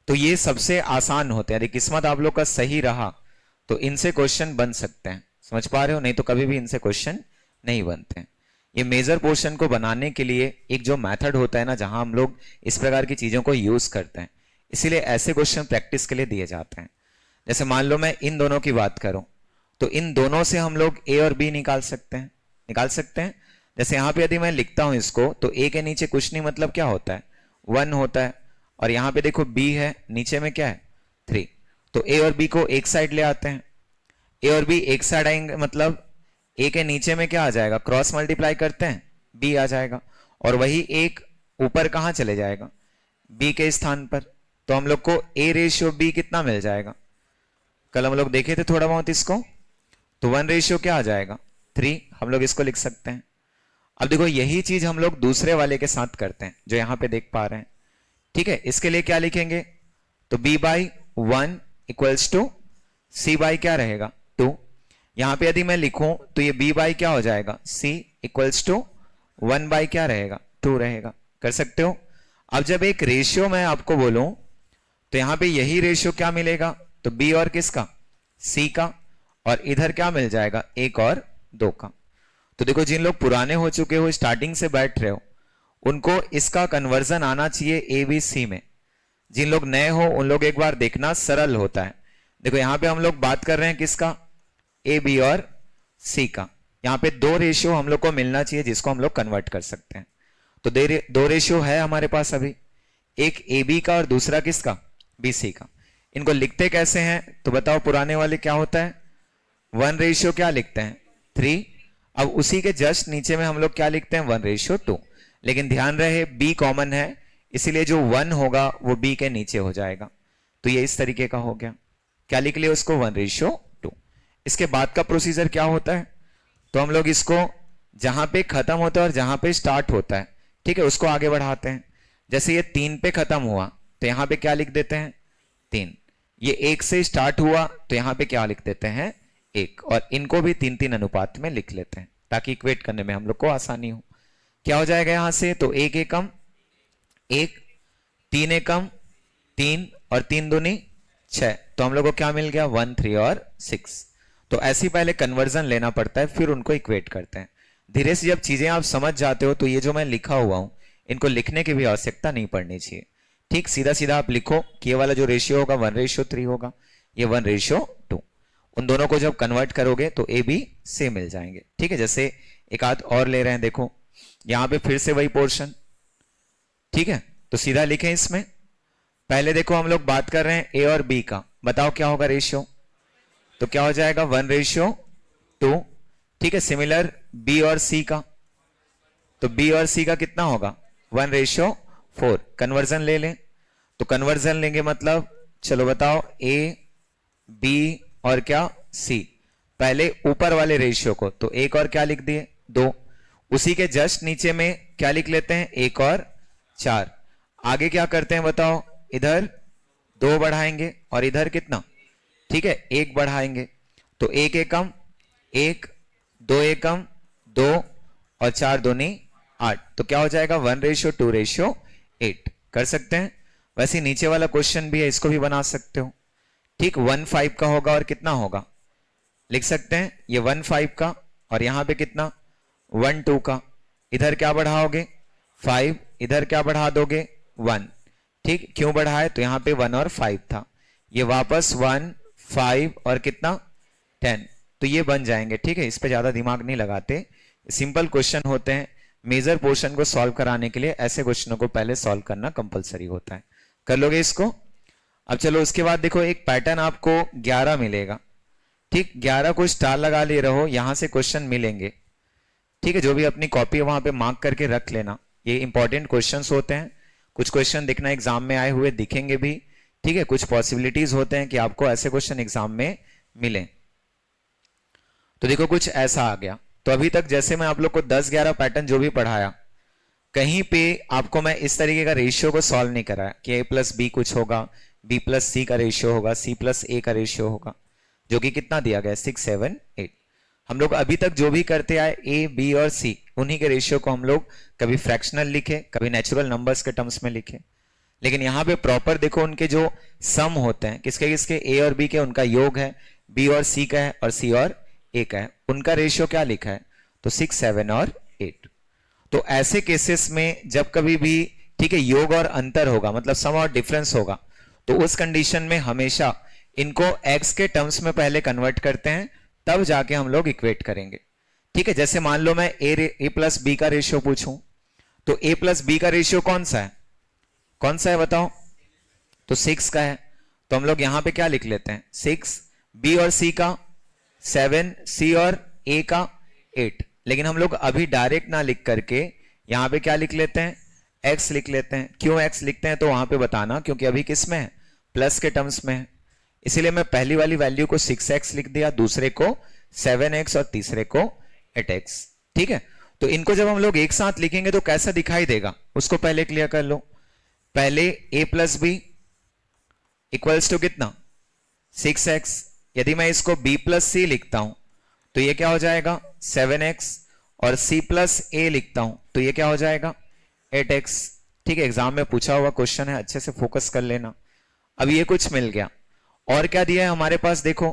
तो ये सबसे आसान होते हैं, यदि किस्मत आप लोग का सही रहा तो इनसे क्वेश्चन बन सकते हैं। समझ पा रहे हो? नहीं तो कभी भी इनसे क्वेश्चन नहीं बनते हैं। ये मेजर पोर्शन को बनाने के लिए एक जो मेथड होता है ना, जहां हम लोग इस प्रकार की चीजों को यूज करते हैं, इसीलिए ऐसे क्वेश्चन प्रैक्टिस के लिए दिए जाते हैं। जैसे मान लो मैं इन दोनों की बात करूं, तो इन दोनों से हम लोग ए और बी निकाल सकते हैं, निकाल सकते हैं। जैसे यहां पे यदि मैं लिखता हूं इसको, तो ए के नीचे कुछ नहीं मतलब क्या होता है, 1 होता है। और यहां पे देखो बी है, नीचे में क्या है, 3। तो ए और बी को एक साइड ले आते हैं। ए और बी एक साइड आएंगे मतलब ए के नीचे में क्या आ जाएगा, क्रॉस मल्टीप्लाई करते हैं, बी आ जाएगा। और वही एक ऊपर कहां चले जाएगा, बी के स्थान पर। तो हम लोग को ए रेशियो बी कितना मिल जाएगा, कल हम लोग देखे थे थोड़ा बहुत इसको, तो 1 रेशियो क्या आ जाएगा, 3। हम लोग इसको लिख सकते हैं। अब देखो यही चीज हम लोग दूसरे वाले के साथ करते हैं जो यहां पे देख पा रहे हैं। ठीक है, इसके लिए क्या लिखेंगे, तो b by 1 equals to c by क्या रहेगा, 2। यहां पे यदि मैं लिखूं तो ये b बाई क्या हो जाएगा, c इक्वल्स टू 1 बाई क्या रहेगा, 2 रहेगा। कर सकते हो? अब जब एक रेशियो मैं आपको बोलूं तो यहां पे यही रेशियो क्या मिलेगा, तो b और किसका, c का, और इधर क्या मिल जाएगा, 1 और 2 का। तो देखो जिन लोग पुराने हो चुके हो, स्टार्टिंग से बैठ रहे हो, उनको इसका कन्वर्जन आना चाहिए ए बी सी में। जिन लोग नए हो उन लोग एक बार देखना, सरल होता है। देखो यहां पे हम लोग बात कर रहे हैं किसका, ए बी और सी का। यहां पे 2 रेशियो हम लोग को मिलना चाहिए जिसको हम लोग कन्वर्ट कर सकते हैं। तो 2 रेशियो है हमारे पास अभी, एक ए बी का और दूसरा किसका, बी सी का। इनको लिखते कैसे हैं, तो बताओ पुराने वाले क्या होता है, 1 रेशियो क्या लिखते हैं, 3। अब उसी के जस्ट नीचे में हम लोग क्या लिखते हैं, 1 रेशियो 2। लेकिन ध्यान रहे b कॉमन है, इसीलिए जो 1 होगा वो b के नीचे हो जाएगा। तो ये इस तरीके का हो गया, क्या लिख लिया उसको, 1 रेशियो 2। इसके बाद का प्रोसीजर क्या होता है, तो हम लोग इसको जहां पे खत्म होता है और जहां पे स्टार्ट होता है, ठीक है, उसको आगे बढ़ाते हैं। जैसे ये 3 पे खत्म हुआ तो यहां पे क्या लिख देते हैं, 3। ये 1 से स्टार्ट हुआ तो यहां पे क्या लिख देते हैं, 1। और इनको भी 3-3 अनुपात में लिख लेते हैं ताकि इक्वेट करने में हम लोग को आसानी हो। क्या हो जाएगा यहां से, तो 1 एकम 1, 3 एकम 3, और 3 दूनी 6। तो हम लोग को क्या मिल गया, 1 3 और 6। तो ऐसे पहले कन्वर्जन लेना पड़ता है, फिर उनको इक्वेट करते हैं। धीरे से जब चीजें आप समझ जाते हो तो ये जो मैं लिखा हुआ हूं इनको लिखने की भी आवश्यकता नहीं पड़नी चाहिए। ठीक, सीधा सीधा आप लिखो कि ये वाला जो रेशियो होगा 1 रेशियो 3 होगा, ये 1 रेशियो 2। उन दोनों को जब कन्वर्ट करोगे तो ए बी से मिल जाएंगे। ठीक है, जैसे एक आध और ले रहे हैं, देखो यहां पे फिर से वही पोर्शन। ठीक है, तो सीधा लिखें इसमें। पहले देखो हम लोग बात कर रहे हैं ए और बी का, बताओ क्या होगा रेशियो, तो क्या हो जाएगा, 1 रेशियो 2। ठीक है, सिमिलर बी और सी का, तो बी और सी का कितना होगा, 1 रेशियो 4। कन्वर्जन ले लें, तो कन्वर्जन लेंगे मतलब चलो बताओ, ए बी और क्या, सी। पहले ऊपर वाले रेशियो को, तो 1 और क्या लिख दिए, 2। उसी के जस्ट नीचे में क्या लिख लेते हैं, 1 और 4। आगे क्या करते हैं बताओ, इधर 2 बढ़ाएंगे और इधर कितना, ठीक है, 1 बढ़ाएंगे। तो 1 एकम 1, 2 एकम 2, और 4 दूनी 8। तो क्या हो जाएगा, 1 रेशियो 2 रेशियो 8। कर सकते हैं। वैसे नीचे वाला क्वेश्चन भी है, इसको भी बना सकते हो। ठीक, 1 5 का होगा और कितना होगा, लिख सकते हैं ये 1 5 का, और यहां पे कितना, 1 2 का। इधर क्या बढ़ाओगे, 5, इधर क्या बढ़ा दोगे, 1। ठीक, क्यों बढ़ाए, तो यहां पे 1 और 5 था, ये वापस 1 5 और कितना, 10। तो ये बन जाएंगे। ठीक है, इस पे ज्यादा दिमाग नहीं लगाते, सिंपल क्वेश्चन होते हैं। मेजर पोर्शन को सॉल्व कराने के लिए ऐसे क्वेश्चनों को पहले सॉल्व करना कंपलसरी होता है। कर लोगे इसको? अब चलो उसके बाद देखो, एक पैटर्न आपको 11 मिलेगा। ठीक, 11 को स्टार लगा ले रहो, यहां से क्वेश्चन मिलेंगे। ठीक है, जो भी अपनी कॉपी वहां पे मार्क करके रख लेना, ये इंपॉर्टेंट क्वेश्चंस होते हैं। कुछ क्वेश्चन दिखना एग्जाम में आए हुए दिखेंगे भी। ठीक है, कुछ पॉसिबिलिटीज होते हैं कि आपको ऐसे क्वेश्चन एग्जाम में मिले। तो देखो कुछ ऐसा आ गया। तो अभी तक जैसे मैं आप लोग को 10-11 पैटर्न जो भी पढ़ाया, कहीं पे आपको मैं इस तरीके का रेशियो को सॉल्व नहीं कराया कि a प्लस बी कुछ होगा, b प्लस सी का रेशियो होगा, c प्लस a का रेशियो होगा, जो कि कितना दिया गया, 6 7 8। हम लोग अभी तक जो भी करते आए a b और c, उन्हीं के रेशियो को हम लोग कभी फ्रैक्शनल लिखे, कभी नेचुरल नंबर्स के टर्म्स में लिखे। लेकिन यहाँ पे प्रॉपर देखो उनके जो सम होते हैं किसके किसके, ए और बी के, उनका योग है, बी और सी का है और सी और ए का है, उनका रेशियो क्या लिखा है, तो 6, 7 और 8। तो ऐसे केसेस में जब कभी भी ठीक है योग और अंतर होगा, मतलब सम और डिफरेंस होगा, तो उस कंडीशन में हमेशा इनको x के टर्म्स में पहले कन्वर्ट करते हैं, तब जाके हम लोग इक्वेट करेंगे। ठीक है, जैसे मान लो मैं ए प्लस बी का रेशियो पूछूं, तो ए प्लस बी का रेशियो कौन सा है, कौन सा है बताओ, तो 6 का है। तो हम लोग यहां पे क्या लिख लेते हैं, 6, बी और सी का 7, सी और ए का 8। लेकिन हम लोग अभी डायरेक्ट ना लिख करके यहां पे क्या लिख लेते हैं, x लिख लेते हैं। क्यों x लिखते हैं तो वहां पे बताना, क्योंकि अभी किस में है, प्लस के टर्म्स में है, इसीलिए मैं पहली वाली वैल्यू को 6x लिख दिया, दूसरे को 7x और तीसरे को 8x। ठीक है, तो इनको जब हम लोग एक साथ लिखेंगे तो कैसा दिखाई देगा, उसको पहले क्लियर कर लो। पहले a plus B equals to कितना, 6x। यदि मैं इसको b प्लस सी लिखता हूं तो ये क्या हो जाएगा, 7x, और c प्लस a लिखता हूं तो ये क्या हो जाएगा, 8x। ठीक है, एग्जाम में पूछा हुआ क्वेश्चन है, अच्छे से फोकस कर लेना। अब ये कुछ मिल गया, और क्या दिया है हमारे पास देखो,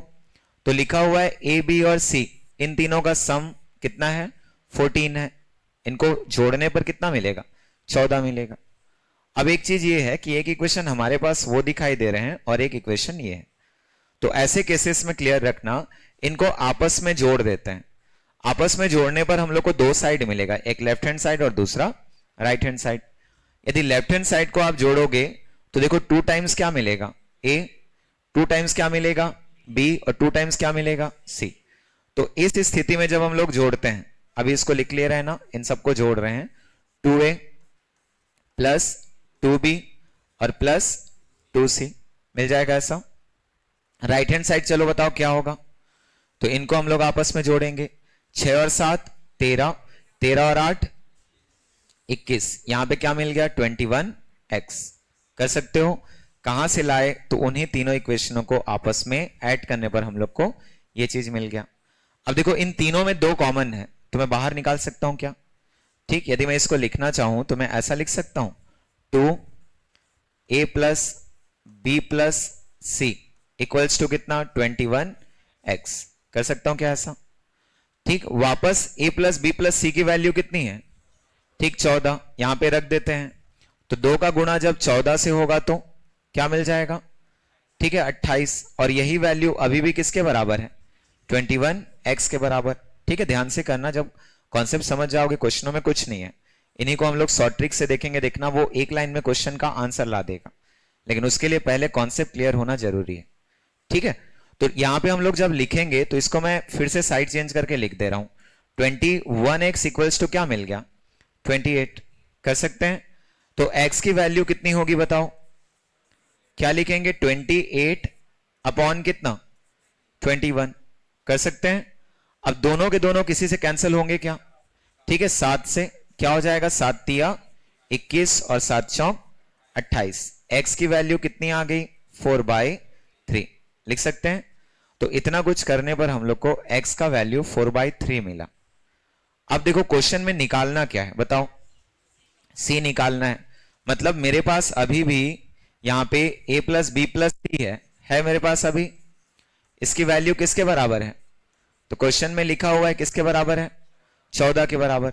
तो लिखा हुआ है a b और c, इन तीनों का सम कितना है, 14 है। इनको जोड़ने पर कितना मिलेगा, 14 मिलेगा। अब एक चीज ये है कि एक इक्वेशन हमारे पास वो दिखाई दे रहे हैं और एक इक्वेशन ये है, तो ऐसे केसेस में क्लियर रखना, इनको आपस में जोड़ देते हैं। आपस में जोड़ने पर हम लोग को दो साइड मिलेगा, एक लेफ्ट हैंड साइड और दूसरा राइट हैंड साइड। यदि लेफ्ट हैंड साइड को आप जोड़ोगे तो देखो 2 टाइम्स क्या मिलेगा, a, 2 टाइम्स क्या मिलेगा, b, और 2 टाइम्स क्या मिलेगा, c। तो इस स्थिति में जब हम लोग जोड़ते हैं, अभी इसको लिख ले रहे हैं ना, इन सबको जोड़ रहे हैं, 2a प्लस 2b और प्लस 2c मिल जाएगा ऐसा। राइट हैंड साइड चलो बताओ क्या होगा, तो इनको हम लोग आपस में जोड़ेंगे, 6 और 7 13, 13 और 8 21, यहां पे क्या मिल गया, 21x। कर सकते हो, कहां से लाए, तो उन्हीं तीनों इक्वेशनों को आपस में ऐड करने पर हम लोग को ये चीज मिल गया। अब देखो इन तीनों में 2 कॉमन है, तो मैं बाहर निकाल सकता हूं क्या, ठीक, यदि मैं इसको लिखना चाहूं तो मैं ऐसा लिख सकता हूं, 2a plus B plus C equals to कितना, 21x। कर सकता हूं क्या ऐसा, ठीक। वापस a प्लस बी प्लस सी की वैल्यू कितनी है, ठीक 14, यहां पे रख देते हैं, तो 2 का गुणा जब 14 से होगा तो क्या मिल जाएगा, ठीक है 28, और यही वैल्यू अभी भी किसके बराबर है, 21x के बराबर। ठीक है, ध्यान से करना, जब कॉन्सेप्ट समझ जाओगे क्वेश्चनों में कुछ नहीं है, इन्हीं को हम लोग शॉर्ट ट्रिक से देखेंगे, देखना वो एक लाइन में क्वेश्चन का आंसर ला देगा, लेकिन उसके लिए पहले कॉन्सेप्ट क्लियर होना जरूरी है। ठीक है, तो यहां पे हम लोग जब लिखेंगे तो इसको मैं फिर से साइड चेंज करके लिख दे रहा हूं, 21x इक्वल्स टू क्या मिल गया, 28। कर सकते हैं, तो x की वैल्यू कितनी होगी बताओ, क्या लिखेंगे, 28 अपॉन कितना, 21। कर सकते हैं, अब दोनों के दोनों किसी से कैंसिल होंगे क्या, ठीक है 7 से क्या हो जाएगा, 7 तिया 21 और 7 चौक 28। x की वैल्यू कितनी आ गई, 4/3 लिख सकते हैं। तो इतना कुछ करने पर हम लोग को x का वैल्यू 4/3 मिला। अब देखो क्वेश्चन में निकालना क्या है बताओ, c निकालना है, मतलब मेरे पास अभी भी यहां पे a प्लस बी प्लस सी है मेरे पास अभी, इसकी वैल्यू किसके बराबर है, तो क्वेश्चन में लिखा हुआ है किसके बराबर है, 14 के बराबर।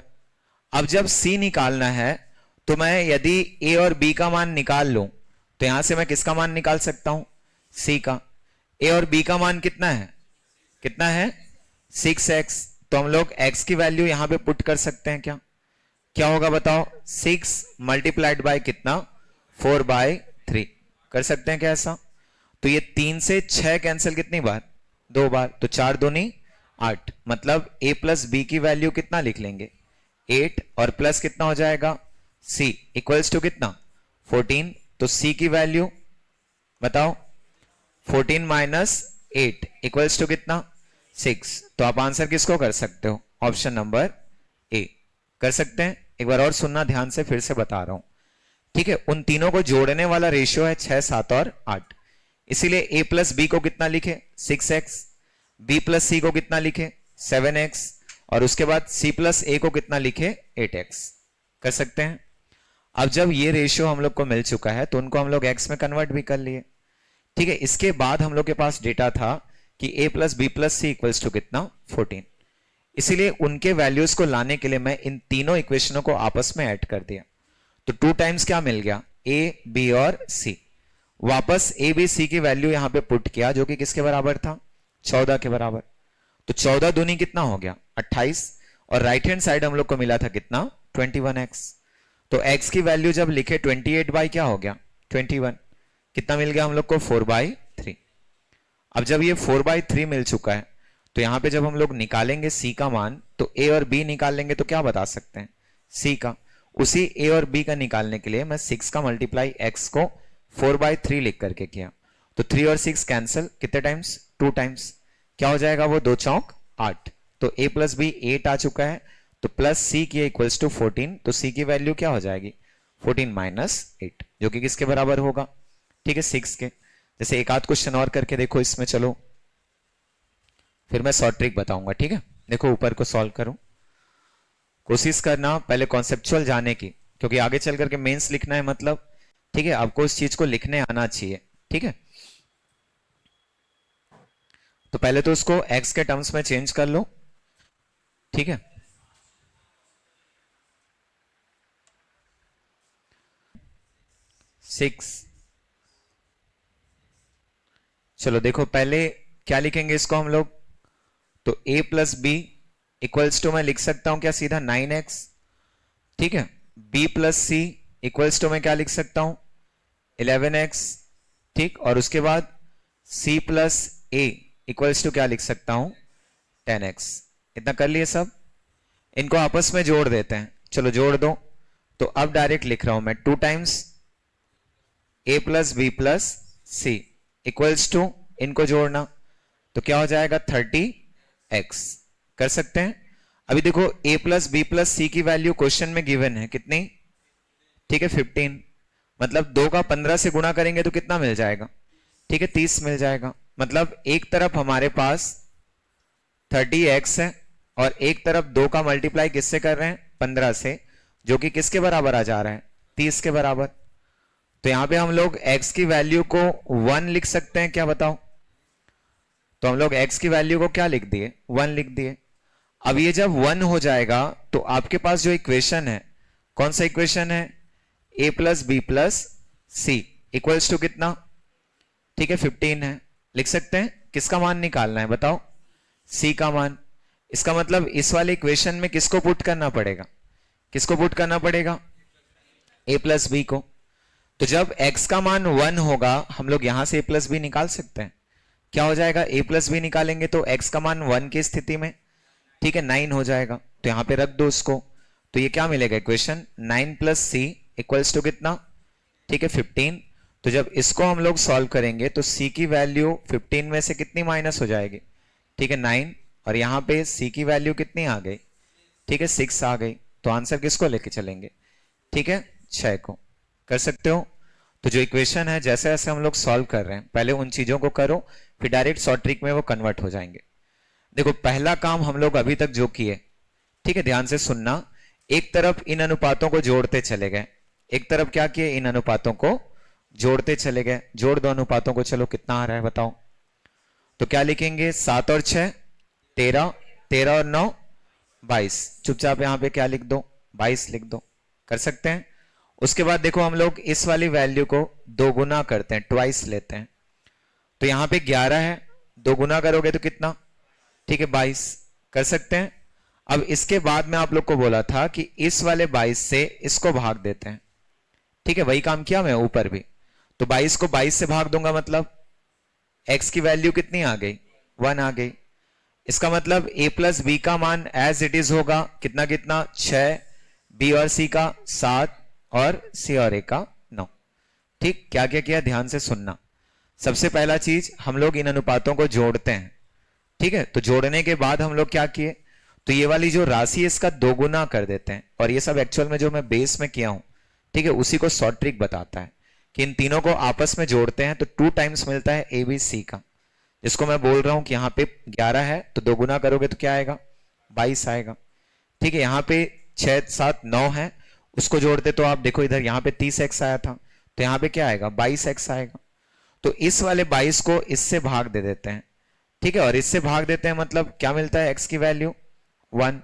अब जब c निकालना है तो मैं यदि a और b का मान निकाल लूं तो यहां से मैं किसका मान निकाल सकता हूं, c का। a और b का मान कितना है 6x, तो हम लोग x की वैल्यू यहां पे पुट कर सकते हैं क्या, क्या होगा बताओ, 6 मल्टीप्लाइड बाय कितना, 4/3। कर सकते हैं क्या ऐसा, तो ये 3 से 6 कैंसिल कितनी बार, 2 बार, तो 4 दूनी 8, मतलब a प्लस बी की वैल्यू कितना लिख लेंगे, 8, और प्लस कितना हो जाएगा, c इक्वल्स टू कितना, 14। तो c की वैल्यू बताओ, 14 माइनस 8 इक्वल्स टू कितना, 6। तो आप आंसर किसको कर सकते हो, ऑप्शन नंबर ए कर सकते हैं। एक बार और सुनना ध्यान से, फिर से बता रहा हूं, ठीक है। उन तीनों को जोड़ने वाला रेशियो है 6, 7 और 8, इसीलिए a प्लस बी को कितना लिखे, 6x, b प्लस सी को कितना लिखे, 7x, और उसके बाद c प्लस a को कितना लिखे, 8x। कर सकते हैं। अब जब ये रेशियो हम लोग को मिल चुका है तो उनको हम लोग एक्स में कन्वर्ट भी कर लिए, ठीक है। इसके बाद हम लोग के पास डेटा था कि a plus B plus C equals to कितना 14, इसीलिए उनके वैल्यूज को लाने के लिए मैं इन तीनों इक्वेशनों को आपस में ऐड कर दिया। तो 2 टाइम्स क्या मिल गया, a b और c। वापस a b c की वैल्यू यहां पे पुट किया जो कि किसके बराबर था, 14 के बराबर। तो 14 दूनी कितना हो गया 28, और राइट हैंड साइड हम लोग को मिला था कितना 21x। तो x की वैल्यू जब लिखे 28 बाई क्या हो गया 21, कितना मिल गया हम लोग को 4/3। अब जब ये 4/3 मिल चुका है तो यहां पे जब हम लोग निकालेंगे c का मान तो a और b निकाल लेंगे तो क्या बता सकते हैं c का। उसी a और b का निकालने के लिए मैं 6 का मल्टीप्लाई x को 4/3 लिख करके किया। तो 3 और 6 कैंसिल, कितने टाइम्स 2 टाइम्स, क्या हो जाएगा वो 2 चौक 8। तो a प्लस बी 8 आ चुका है, तो प्लस c की इक्वल्स टू 14, तो c की वैल्यू क्या हो जाएगी 14 माइनस 8, जो कि किसके बराबर होगा, ठीक है 6 के। जैसे एक आध क्वेश्चन और करके देखो इसमें, चलो फिर मैं शॉर्ट ट्रिक बताऊंगा, ठीक है। देखो ऊपर को सॉल्व करो, कोशिश करना पहले कॉन्सेप्चुअल जाने की, क्योंकि आगे चल करके मेंस लिखना है मतलब, ठीक है। आपको इस चीज को लिखने आना चाहिए, ठीक है। तो पहले तो उसको x के टर्म्स में चेंज कर लो, ठीक है। सिक्स, चलो देखो पहले क्या लिखेंगे इसको हम लोग, तो a plus B equals to मैं लिख सकता हूं क्या सीधा 9x, ठीक है। b plus C equals to मैं क्या लिख सकता हूं 11x, ठीक। और उसके बाद c plus a equals to क्या लिख सकता हूं 10x। इतना कर लिए सब, इनको आपस में जोड़ देते हैं, चलो जोड़ दो। तो अब डायरेक्ट लिख रहा हूं मैं 2 times a plus B plus C equals to, इनको जोड़ना तो क्या हो जाएगा 30x। कर सकते हैं। अभी देखो a प्लस बी प्लस सी की वैल्यू क्वेश्चन में गिवन है कितनी, ठीक है 15, मतलब 2 का 15 से गुणा करेंगे तो कितना मिल जाएगा, ठीक है 30 मिल जाएगा। मतलब एक तरफ हमारे पास 30x है और एक तरफ 2 का मल्टीप्लाई किससे कर रहे हैं 15 से, जो कि किसके बराबर आ जा रहा है 30 के बराबर। तो यहां पे हम लोग x की वैल्यू को 1 लिख सकते हैं क्या बताओ। तो हम लोग x की वैल्यू को क्या लिख दिए 1 लिख दिए। अब ये जब 1 हो जाएगा तो आपके पास जो इक्वेशन है, कौन सा इक्वेशन है a plus B plus C equals to कितना, ठीक है 15 है। लिख सकते हैं किसका मान निकालना है बताओ, c का मान। इसका मतलब इस वाले इक्वेशन में किसको पुट करना पड़ेगा, किसको पुट करना पड़ेगा a प्लस बी को। तो जब x का मान 1 होगा हम लोग यहां से a प्लस बी निकाल सकते हैं, क्या हो जाएगा a प्लस बी निकालेंगे तो x का मान 1 की स्थिति में, ठीक है 9 हो जाएगा। तो यहां पे रख दो उसको, तो ये क्या मिलेगा equation 9 plus C equals to कितना, ठीक है 15। तो जब इसको हम लोग सॉल्व करेंगे तो c की वैल्यू 15 में से कितनी माइनस हो जाएगी, ठीक है 9, और यहां पे c की वैल्यू कितनी आ गई, ठीक है 6 आ गई। तो आंसर किसको लेके चलेंगे, ठीक है 6 को। कर सकते हो। तो जो इक्वेशन है जैसे जैसे हम लोग सॉल्व कर रहे हैं पहले उन चीजों को करो, फिर डायरेक्ट शॉर्ट ट्रिक में वो कन्वर्ट हो जाएंगे। देखो पहला काम हम लोग अभी तक जो किए, ठीक है ध्यान से सुनना, एक तरफ इन अनुपातों को जोड़ते चले गए, एक तरफ क्या किए इन अनुपातों को जोड़ते चले गए। जोड़ दो अनुपातों को, चलो कितना आ रहा है बताओ। तो क्या लिखेंगे 7 और 6 13, 13 और 9 22। चुपचाप यहां पे क्या लिख दो 22 लिख दो। कर सकते हैं। उसके बाद देखो हम लोग इस वाली वैल्यू को 2 गुना करते हैं, ट्वाइस लेते हैं। तो यहां पे 11 है, 2 गुना करोगे तो कितना, ठीक है 22। कर सकते हैं। अब इसके बाद में आप लोग को बोला था कि इस वाले 22 से इसको भाग देते हैं, ठीक है वही काम किया मैं ऊपर भी। तो 22 को 22 से भाग दूंगा मतलब x की वैल्यू कितनी आ गई 1 आ गई। इसका मतलब a प्लस बी का मान एज इट इज होगा कितना कितना 6, b और c का 7 और c और a का 9। ठीक, क्या क्या किया ध्यान से सुनना। सबसे पहला चीज हम लोग इन अनुपातों को जोड़ते हैं, ठीक है। तो जोड़ने के बाद हम लोग क्या किए, तो ये वाली जो राशि है इसका 2 गुना कर देते हैं। और ये सब एक्चुअल में जो मैं बेस में किया हूं, ठीक है, उसी को शॉर्ट ट्रिक बताता है कि इन तीनों को आपस में जोड़ते हैं तो 2 टाइम्स मिलता है ए बी सी का। जिसको मैं बोल रहा हूं कि यहाँ पे 11 है तो 2 गुना करोगे तो क्या आएगा 22 आएगा, ठीक है। यहाँ पे 6 7 9 है, उसको जोड़ते तो आप देखो इधर यहाँ पे 30x आया था, तो यहाँ पे क्या आएगा 22x आएगा। तो इस वाले 22 को इससे भाग दे देते हैं, ठीक है, और इससे भाग देते हैं मतलब क्या मिलता है, x की वैल्यू 1।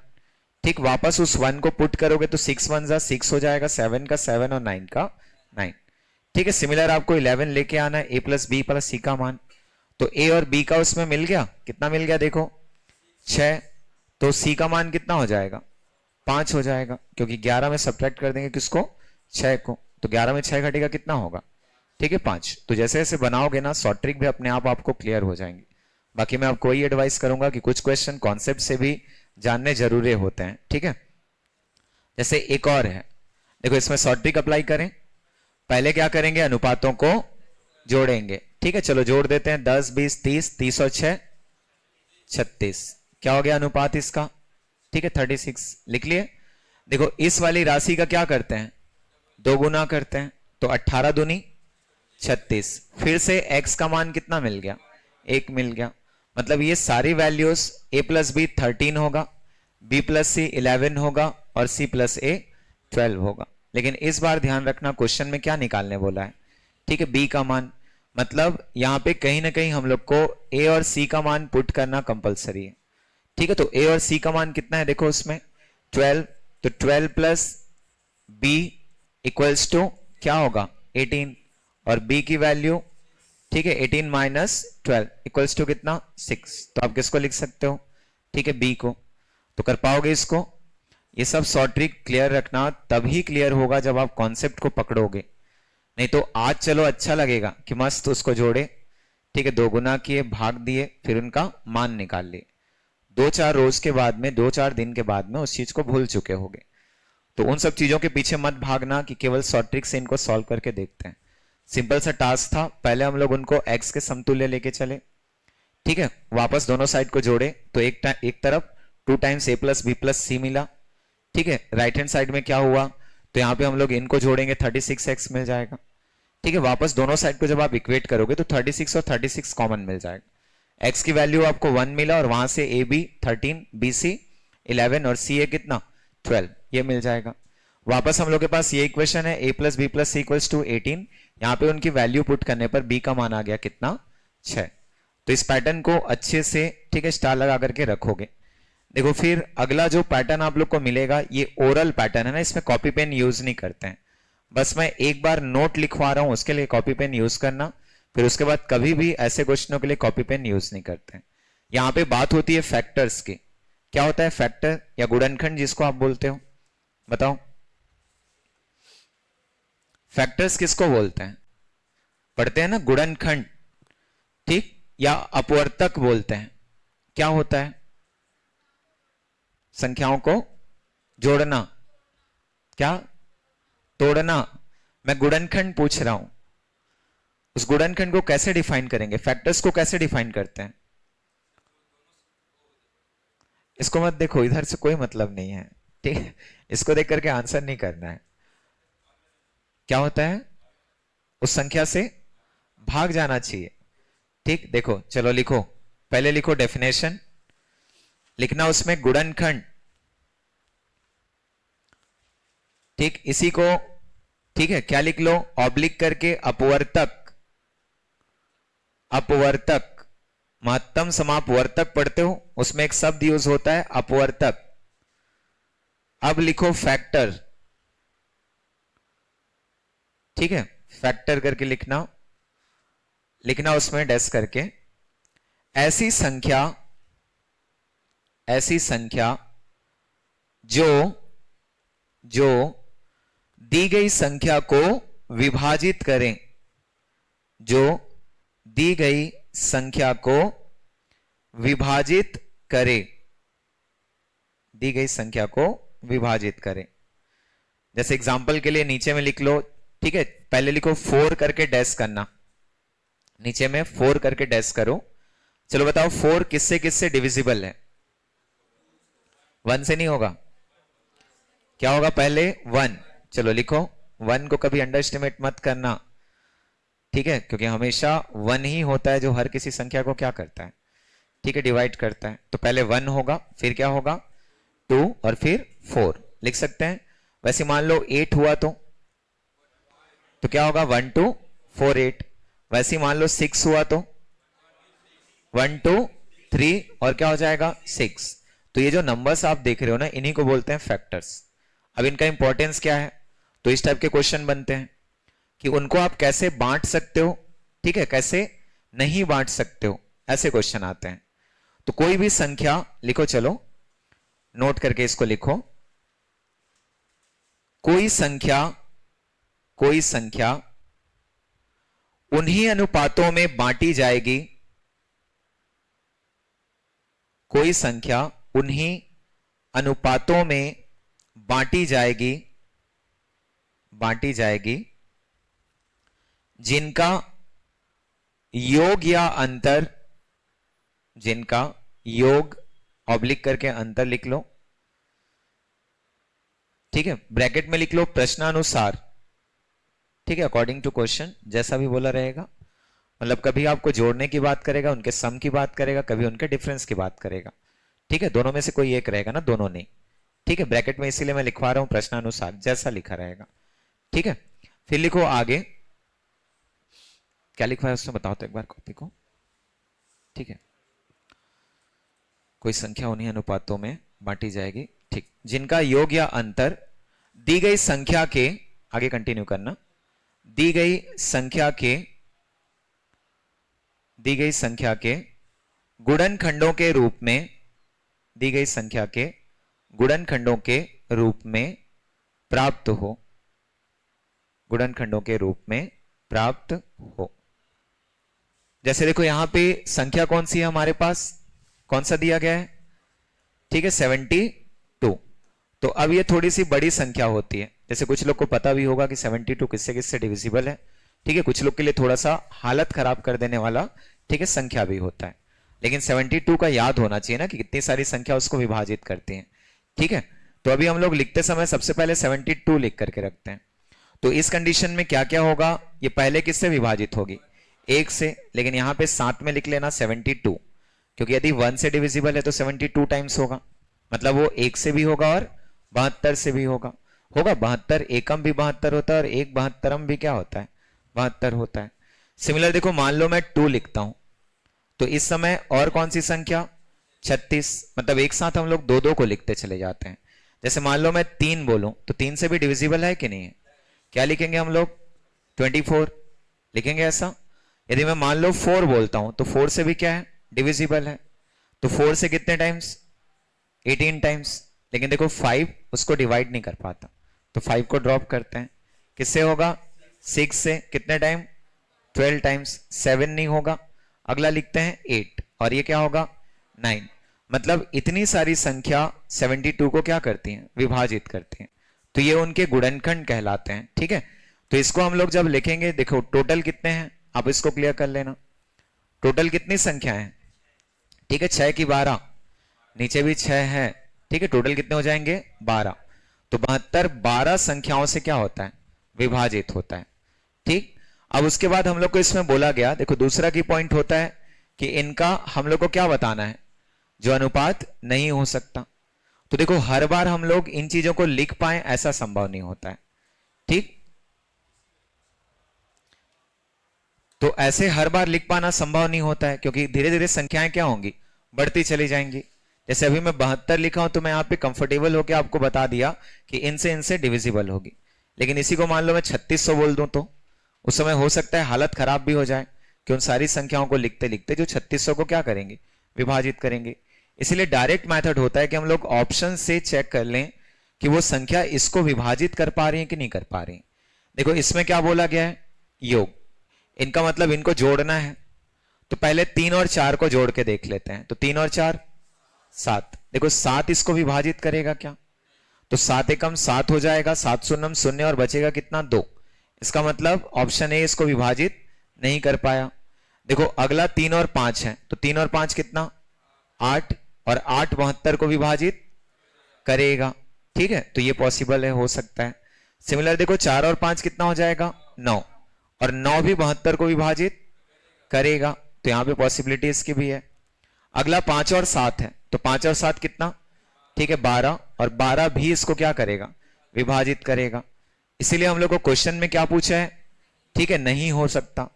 ठीक, वापस उस 1 को पुट करोगे तो 6 1 जा 6 हो जाएगा, 7 का 7 और 9 का 9। ठीक है, सिमिलर आपको 11 लेके आना है, a प्लस बी प्लस सी का मान। तो a और b का उसमें मिल गया, कितना मिल गया देखो 6, तो c का मान कितना हो जाएगा 5 हो जाएगा, क्योंकि 11 में सब्ट्रैक्ट कर देंगे किसको 6 को, तो 11 में 6 घटेगा कितना होगा, ठीक है 5। तो जैसे जैसे बनाओगे ना शॉर्ट ट्रिक भी अपने आप आपको क्लियर हो जाएंगे। बाकी मैं आपको वही एडवाइस करूंगा कि कुछ क्वेश्चन कॉन्सेप्ट से भी जानने जरूरी होते हैं, ठीक है। जैसे एक और है, देखो इसमें शॉर्ट ट्रिक अप्लाई करें। पहले क्या करेंगे, अनुपातों को जोड़ेंगे, ठीक है, चलो जोड़ देते हैं 10 20 30, 30 और 6 36, क्या हो गया अनुपात इसका, ठीक है 36 लिख लिए। देखो इस वाली राशि का क्या करते हैं, 2 गुना करते हैं, तो 18 दूनी 36, फिर से x का मान कितना मिल गया 1 मिल गया। मतलब ये सारी वैल्यूज a प्लस बी 13 होगा, b प्लस सी 11 होगा और c प्लस a 12 होगा। लेकिन इस बार ध्यान रखना क्वेश्चन में क्या निकालने बोला है, ठीक है b का मान, मतलब यहां पे कहीं ना कहीं हम लोग को a और c का मान पुट करना कंपलसरी है, ठीक है। तो a और c का मान कितना है देखो उसमें 12, तो 12 प्लस b इक्वल्स टू क्या होगा 18, और b की वैल्यू, ठीक है 18 माइनस 12 इक्वल्स टू कितना 6, तो आप किसको लिख सकते हो, ठीक है b को। तो कर पाओगे इसको। ये सब शॉर्ट ट्रिक क्लियर रखना, तभी क्लियर होगा जब आप कॉन्सेप्ट को पकड़ोगे, नहीं तो आज चलो अच्छा लगेगा कि मस्त उसको जोड़े, ठीक है 2 गुना किए भाग दिए फिर उनका मान निकाल लिए, 2-4 रोज के बाद में 2-4 दिन के बाद में उस चीज को भूल चुके होगे। तो उन सब चीजों के पीछे मत भागना कि केवल शॉर्ट ट्रिक से इनको सॉल्व करके देखते हैं। सिंपल सा टास्क था, पहले हम लोग उनको x के समतुल्य लेके चले, ठीक है, वापस दोनों साइड को जोड़े तो एक तरफ 2 times a plus B plus C मिला, ठीक है। राइट हैंड साइड में क्या हुआ, तो यहाँ पे हम लोग इनको जोड़ेंगे 36x मिल जाएगा, ठीक है। वापस दोनों साइड को जब आप इक्वेट करोगे तो 36 और 36 कॉमन मिल जाएगा, x की वैल्यू आपको 1 मिला और वहां से a b 13 b c 11 और c a कितना 12 ये मिल जाएगा। वापस हम लोग के पास ये इक्वेशन है a plus B plus C equals to 18, यहाँ पे उनकी वैल्यू पुट करने पर b का मान आ गया कितना 6। तो इस पैटर्न को अच्छे से, ठीक है, स्टार लगा करके रखोगे। देखो फिर अगला जो पैटर्न आप लोग को मिलेगा ये ओरल पैटर्न है ना, इसमें कॉपी पेन यूज नहीं करते हैं, बस मैं एक बार नोट लिखवा रहा हूं उसके लिए कॉपी पेन यूज करना, फिर उसके बाद कभी भी ऐसे क्वेश्चनों के लिए कॉपी पेन यूज नहीं करते हैं। यहाँ पे बात होती है फैक्टर्स की। क्या होता है फैक्टर या गुणनखंड जिसको आप बोलते हो, बताओ फैक्टर्स किसको बोलते हैं, पढ़ते हैं ना गुणनखंड, ठीक, या अपवर्तक बोलते हैं। क्या होता है, संख्याओं को जोड़ना, क्या तोड़ना। मैं गुणनखंड पूछ रहा हूं, उस गुणनखंड को कैसे डिफाइन करेंगे, फैक्टर्स को कैसे डिफाइन करते हैं। इसको मत देखो, इधर से कोई मतलब नहीं है, ठीक, इसको देख करके आंसर नहीं करना है। क्या होता है, उस संख्या से भाग जाना चाहिए, ठीक। देखो चलो लिखो, पहले लिखो डेफिनेशन, लिखना उसमें गुणनखंड, ठीक, इसी को, ठीक है, क्या लिख लो ऑब्लिक करके अपवर्तक, अपवर्तक, महत्तम समापवर्तक पढ़ते हो, उसमें एक शब्द यूज होता है अपवर्तक। अब लिखो फैक्टर, ठीक है, फैक्टर करके लिखना, लिखना उसमें डैश करके, ऐसी संख्या, ऐसी संख्या जो जो दी गई संख्या को विभाजित करें, जो दी गई संख्या को विभाजित करे, दी गई संख्या को विभाजित करे। जैसे एग्जांपल के लिए नीचे में लिख लो, ठीक है, पहले लिखो 4 करके डैश करना, नीचे में 4 करके डैश करो। चलो बताओ 4 किससे किससे डिविजिबल है, 1 से नहीं होगा, क्या होगा पहले 1, चलो लिखो 1 को कभी अंडर एस्टिमेट मत करना, ठीक है, क्योंकि हमेशा 1 ही होता है जो हर किसी संख्या को क्या करता है, ठीक है, डिवाइड करता है। तो पहले 1 होगा, फिर क्या होगा 2 और फिर 4 लिख सकते हैं। वैसे मान लो 8 हुआ तो क्या होगा 1 2 4 8। वैसे मान लो 6 हुआ तो 1 2 3 और क्या हो जाएगा 6। तो ये जो नंबर्स आप देख रहे हो ना, इन्हीं को बोलते हैं फैक्टर्स। अब इनका इंपॉर्टेंस क्या है, तो इस टाइप के क्वेश्चन बनते हैं कि उनको आप कैसे बांट सकते हो, ठीक है, कैसे नहीं बांट सकते हो, ऐसे क्वेश्चन आते हैं। तो कोई भी संख्या लिखो, चलो नोट करके इसको लिखो। कोई संख्या उन्हीं अनुपातों में बांटी जाएगी, कोई संख्या उन्हीं अनुपातों में बांटी जाएगी जिनका योग या अंतर, जिनका योग ऑब्लिक करके अंतर लिख लो, ठीक है, ब्रैकेट में लिख लो प्रश्नानुसार, ठीक है, अकॉर्डिंग टू क्वेश्चन, जैसा भी बोला रहेगा। मतलब कभी आपको जोड़ने की बात करेगा, उनके सम की बात करेगा, कभी उनके डिफरेंस की बात करेगा, ठीक है, दोनों में से कोई एक रहेगा ना, दोनों नहीं, ठीक है। ब्रैकेट में इसीलिए मैं लिखवा रहा हूं प्रश्नानुसार, जैसा लिखा रहेगा, ठीक है। फिर लिखो आगे, क्या लिखवा है उसमें बताओ तो एक बार कॉपी को, ठीक है। कोई संख्या उन्हीं अनुपातों में बांटी जाएगी, ठीक, जिनका योग या अंतर दी गई संख्या के, आगे कंटिन्यू करना, दी गई संख्या के गुणनखंडों के रूप में, दी गई संख्या के गुणनखंडों के रूप में प्राप्त हो, गुणनखंडों के रूप में प्राप्त हो। जैसे देखो यहां पे संख्या कौन सी है हमारे पास, कौन सा दिया गया है, ठीक है 72। तो अब ये थोड़ी सी बड़ी संख्या होती है, जैसे कुछ लोग को पता भी होगा कि 72 किससे किससे डिविजिबल है, ठीक है, कुछ लोग के लिए थोड़ा सा हालत खराब कर देने वाला, ठीक है, संख्या भी होता है, लेकिन 72 का याद होना चाहिए ना कि कितनी सारी संख्या उसको विभाजित करती है, ठीक है। तो अभी हम लोग लिखते समय सबसे पहले 72 लिख करके रखते हैं। तो इस कंडीशन में क्या क्या होगा, ये पहले किससे विभाजित होगी, 1 से, लेकिन यहां पे साथ में लिख लेना 72, क्योंकि यदि 1 से डिविजिबल है तो 72 टाइम्स होगा, मतलब वो 1 से भी होगा और 72 से भी होगा, 72 एकम भी 72 होता है और 1 72 भी क्या होता है, 72 होता है। सिमिलर देखो मान लो मैं 2 लिखता हूं, तो इस समय और कौन सी संख्या 36, मतलब एक साथ हम लोग 2 को लिखते चले जाते हैं। जैसे मान लो मैं 3 बोलूं तो 3 से भी डिविजिबल है कि नहीं है, क्या लिखेंगे हम लोग 24 लिखेंगे ऐसा। यदि मैं मान लो 4 बोलता हूं तो 4 से भी क्या है, डिविजिबल है, तो 4 से कितने टाइम्स, 18 टाइम्स, लेकिन देखो 5 उसको डिवाइड नहीं कर पाता, तो 5 को ड्रॉप करते हैं, किससे होगा 6 से, कितने टाइम 12 टाइम्स, 7 नहीं होगा, अगला लिखते हैं 8 और ये क्या होगा 9। मतलब इतनी सारी संख्या 72 को क्या करती हैं, विभाजित करती हैं, तो ये उनके गुणनखंड कहलाते हैं, ठीक है। तो इसको हम लोग जब लिखेंगे, देखो टोटल कितने हैं, आप इसको क्लियर कर लेना, टोटल कितनी संख्या है, ठीक है 6 की 12, नीचे भी 6 है, ठीक है, टोटल कितने हो जाएंगे 12। तो 72 12 संख्याओं से क्या होता है, विभाजित होता है, ठीक। अब उसके बाद हम लोग को इसमें बोला गया, देखो दूसरा की पॉइंट होता है कि इनका हम लोग को क्या बताना है, जो अनुपात नहीं हो सकता। तो देखो हर बार हम लोग इन चीजों को लिख पाए ऐसा संभव नहीं होता है, ठीक। तो ऐसे हर बार लिख पाना संभव नहीं होता है, क्योंकि धीरे धीरे संख्याएं क्या होंगी, बढ़ती चली जाएंगी। जैसे अभी मैं 72 लिखा हूं तो मैं यहां पे कंफर्टेबल होकर आपको बता दिया कि इनसे इनसे डिविजिबल होगी, लेकिन इसी को मान लो मैं 3600 बोल दूं तो उस समय हो सकता है हालत खराब भी हो जाए, कि उन सारी संख्याओं को लिखते लिखते जो 3600 को क्या करेंगे, विभाजित करेंगे। इसीलिए डायरेक्ट मेथड होता है कि हम लोग ऑप्शन से चेक कर लें कि वो संख्या इसको विभाजित कर पा रही है कि नहीं कर पा रही। देखो इसमें क्या बोला गया है, योग, इनका मतलब इनको जोड़ना है, तो पहले 3 और 4 को जोड़ के देख लेते हैं। तो 3 और 4 7, देखो 7 इसको विभाजित करेगा क्या, तो 7 एकम 7 हो जाएगा, 7 शून्यम शून्य और बचेगा कितना 2। इसका मतलब ऑप्शन ए इसको विभाजित नहीं कर पाया। देखो अगला 3 और 5 है, तो 3 और 5 कितना 8, और 8 72 को विभाजित करेगा, ठीक है, तो ये पॉसिबल है, हो सकता है। सिमिलर देखो 4 और 5 कितना हो जाएगा 9, और 9 भी 72 को विभाजित करेगा, तो यहां पे पॉसिबिलिटी इसकी भी है। अगला 5 और 7 है, तो 5 और 7 कितना, ठीक है 12, और 12 भी इसको क्या करेगा, विभाजित करेगा। इसीलिए हम लोग को क्वेश्चन में क्या पूछा है, ठीक है, नहीं हो सकता।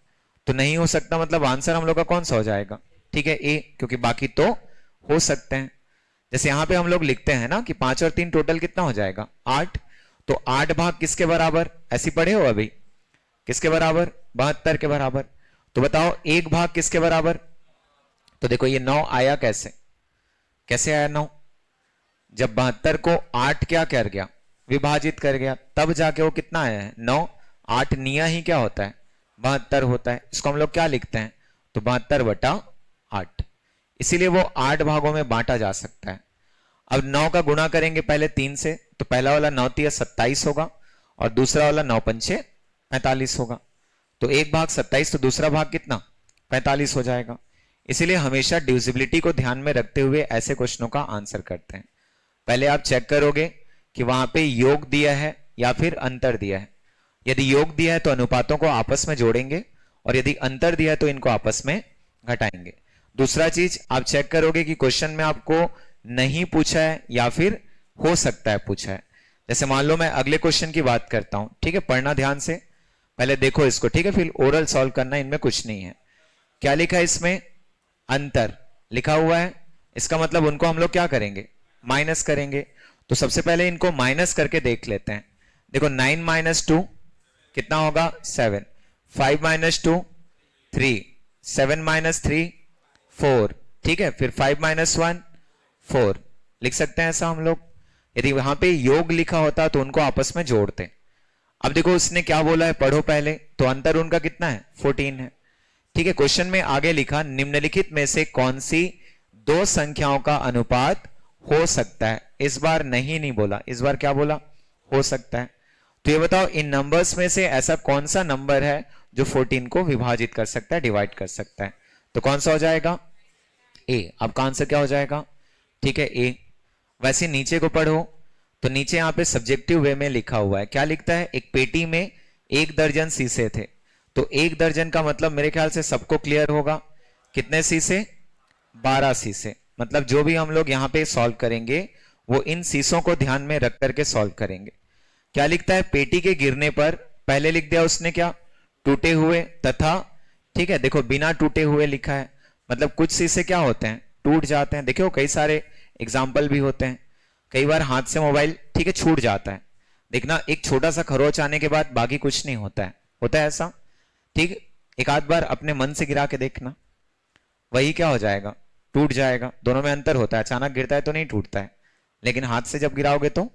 तो नहीं हो सकता मतलब आंसर हम लोग का कौन सा हो जाएगा, ठीक है, ए, क्योंकि बाकी तो हो सकते हैं। जैसे यहां पे हम लोग लिखते हैं ना कि 5 और 3 टोटल कितना हो जाएगा, 8। तो 8 भाग किसके बराबर, ऐसी पढ़े हो अभी, किसके बराबर, 72 के बराबर। तो बताओ एक भाग किसके बराबर, तो देखो ये 9 आया कैसे, कैसे आया 9, जब 72 को 8 क्या कर गया, विभाजित कर गया, तब जाके वो कितना आया है 9। 8 निया ही क्या होता है, 72 होता है। इसको हम लोग क्या लिखते हैं, तो 72/8। इसीलिए वो 8 भागों में बांटा जा सकता है। अब 9 का गुणा करेंगे पहले 3 से, तो पहला वाला 9 तिया 27 होगा और दूसरा वाला 9 पंचे 45 होगा। तो एक भाग 27 तो दूसरा भाग कितना 45 हो जाएगा। इसीलिए हमेशा डिविजिबिलिटी को ध्यान में रखते हुए ऐसे क्वेश्चनों का आंसर करते हैं। पहले आप चेक करोगे कि वहां पे योग दिया है या फिर अंतर दिया है। यदि योग दिया है तो अनुपातों को आपस में जोड़ेंगे और यदि अंतर दिया है तो इनको आपस में घटाएंगे। दूसरा चीज आप चेक करोगे कि क्वेश्चन में आपको नहीं पूछा है या फिर हो सकता है पूछा है। जैसे मान लो मैं अगले क्वेश्चन की बात करता हूं, ठीक है, पढ़ना ध्यान से, पहले देखो इसको, ठीक है, फिर ओरल सॉल्व करना, इनमें कुछ नहीं है। क्या लिखा है इसमें, अंतर लिखा हुआ है, इसका मतलब उनको हम लोग क्या करेंगे, माइनस करेंगे। तो सबसे पहले इनको माइनस करके देख लेते हैं। देखो 9 - 2 कितना होगा 7, 5 - 2 3, 7 - 3 4, ठीक है, फिर 5 - 1 4 लिख सकते हैं ऐसा हम लोग। यदि वहां पे योग लिखा होता तो उनको आपस में जोड़ते। अब देखो उसने क्या बोला है, पढ़ो पहले, तो अंतर उनका कितना है 14 है, ठीक है। क्वेश्चन में आगे लिखा निम्नलिखित में से कौन सी दो संख्याओं का अनुपात हो सकता है। इस बार नहीं बोला, इस बार क्या बोला, हो सकता है। तो ये बताओ इन नंबर्स में से ऐसा कौन सा नंबर है जो 14 को विभाजित कर सकता है, डिवाइड कर सकता है। तो कौन सा हो जाएगा, ए। आपका आंसर क्या हो जाएगा, ठीक है, ए। वैसे नीचे को पढ़ो तो नीचे यहां पे सब्जेक्टिव वे में लिखा हुआ है, क्या लिखता है, एक पेटी में 1 दर्जन शीशे थे। तो 1 दर्जन का मतलब मेरे ख्याल से सबको क्लियर होगा, कितने शीशे, 12 शीशे। मतलब जो भी हम लोग यहाँ पे सॉल्व करेंगे वो इन शीशों को ध्यान में रख करके सॉल्व करेंगे। क्या लिखता है, पेटी के गिरने पर, पहले लिख दिया उसने क्या, टूटे हुए तथा, ठीक है, देखो बिना टूटे हुए लिखा है, मतलब कुछ शीशे क्या होते हैं, टूट जाते हैं। देखो कई सारे एग्जाम्पल भी होते हैं, कई बार हाथ से मोबाइल, ठीक है, छूट जाता है, देखना एक छोटा सा खरोच आने के बाद बाकी कुछ नहीं होता है, होता है ऐसा, ठीक। एक आध बार अपने मन से गिरा के देखना, वही क्या हो जाएगा, टूट जाएगा। दोनों में अंतर होता है, अचानक गिरता है तो नहीं टूटता है, लेकिन हाथ से जब गिराओगे तो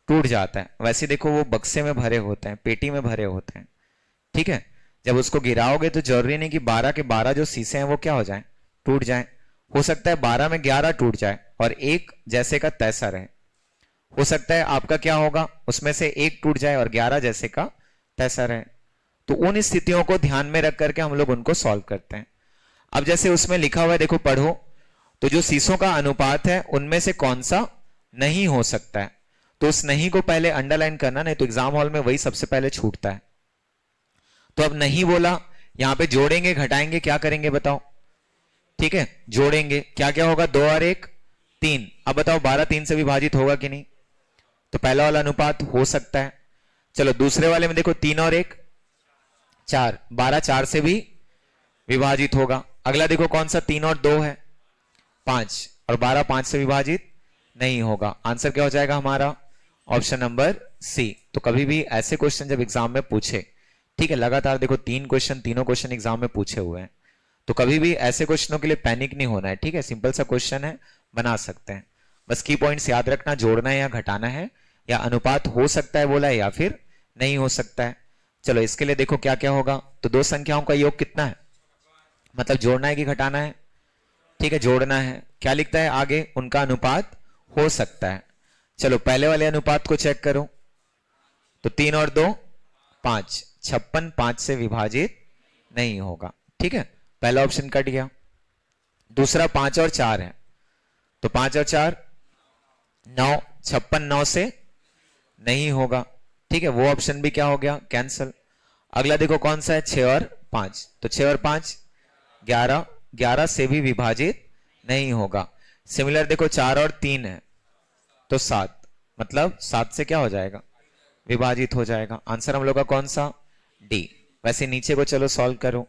टूट जाता है। वैसे देखो वो बक्से में भरे होते हैं, पेटी में भरे होते हैं, ठीक है। जब उसको गिराओगे तो जरूरी नहीं कि 12 के 12 जो शीशे हैं वो क्या हो जाए, टूट जाए। हो सकता है 12 में 11 टूट जाए और एक जैसे का तैसा रहे। हो सकता है आपका क्या होगा, उसमें से एक टूट जाए और 11 जैसे का तैसा रहे। तो उन स्थितियों को ध्यान में रख करके हम लोग उनको सॉल्व करते हैं। अब जैसे उसमें लिखा हुआ है, देखो पढ़ो, तो जो शीशों का अनुपात है उनमें से कौन सा नहीं हो सकता है। तो उस नहीं को पहले अंडरलाइन करना, नहीं तो एग्जाम हॉल में वही सबसे पहले छूटता है। तो अब नहीं बोला, यहां पे जोड़ेंगे घटाएंगे क्या करेंगे बताओ, ठीक है, जोड़ेंगे, क्या क्या होगा, 2 और 1 3। अब बताओ 12 3 से विभाजित होगा कि नहीं, तो पहला वाला अनुपात हो सकता है। चलो दूसरे वाले में देखो 3 और 1 4, 12 4 से भी विभाजित होगा। अगला देखो कौन सा, 3 और 2 है 5, और 12 5 से विभाजित नहीं होगा। आंसर क्या हो जाएगा हमारा, ऑप्शन नंबर सी। तो कभी भी ऐसे क्वेश्चन जब एग्जाम में पूछे, ठीक है, लगातार देखो 3 क्वेश्चन, तीनों क्वेश्चन एग्जाम में पूछे हुए हैं, तो कभी भी ऐसे क्वेश्चनों के लिए पैनिक नहीं होना है, ठीक है। सिंपल सा क्वेश्चन है, बना सकते हैं। बस की पॉइंट्स याद रखना, जोड़ना है या घटाना है, या अनुपात हो सकता है बोला है या फिर नहीं हो सकता है। चलो इसके लिए देखो क्या क्या होगा, तो दो संख्याओं का योग कितना है, मतलब जोड़ना है कि घटाना है, ठीक है, जोड़ना है। क्या लिखता है आगे, उनका अनुपात हो सकता है। चलो पहले वाले अनुपात को चेक करो, तो 3 और 2 5, 56 5 से विभाजित नहीं होगा, ठीक है, पहला ऑप्शन कट गया। दूसरा 5 और 4 है, तो 5 और 4 9, 56 9 से नहीं होगा, ठीक है, वो ऑप्शन भी क्या हो गया, कैंसल। अगला देखो कौन सा है, 6 और 5, तो 6 और 5 11, 11 से भी विभाजित नहीं होगा। सिमिलर देखो 4 और 3 है, तो 7, मतलब 7 से क्या हो जाएगा, विभाजित हो जाएगा। आंसर हम लोग का कौन सा? डी। वैसे नीचे को चलो सॉल्व करो,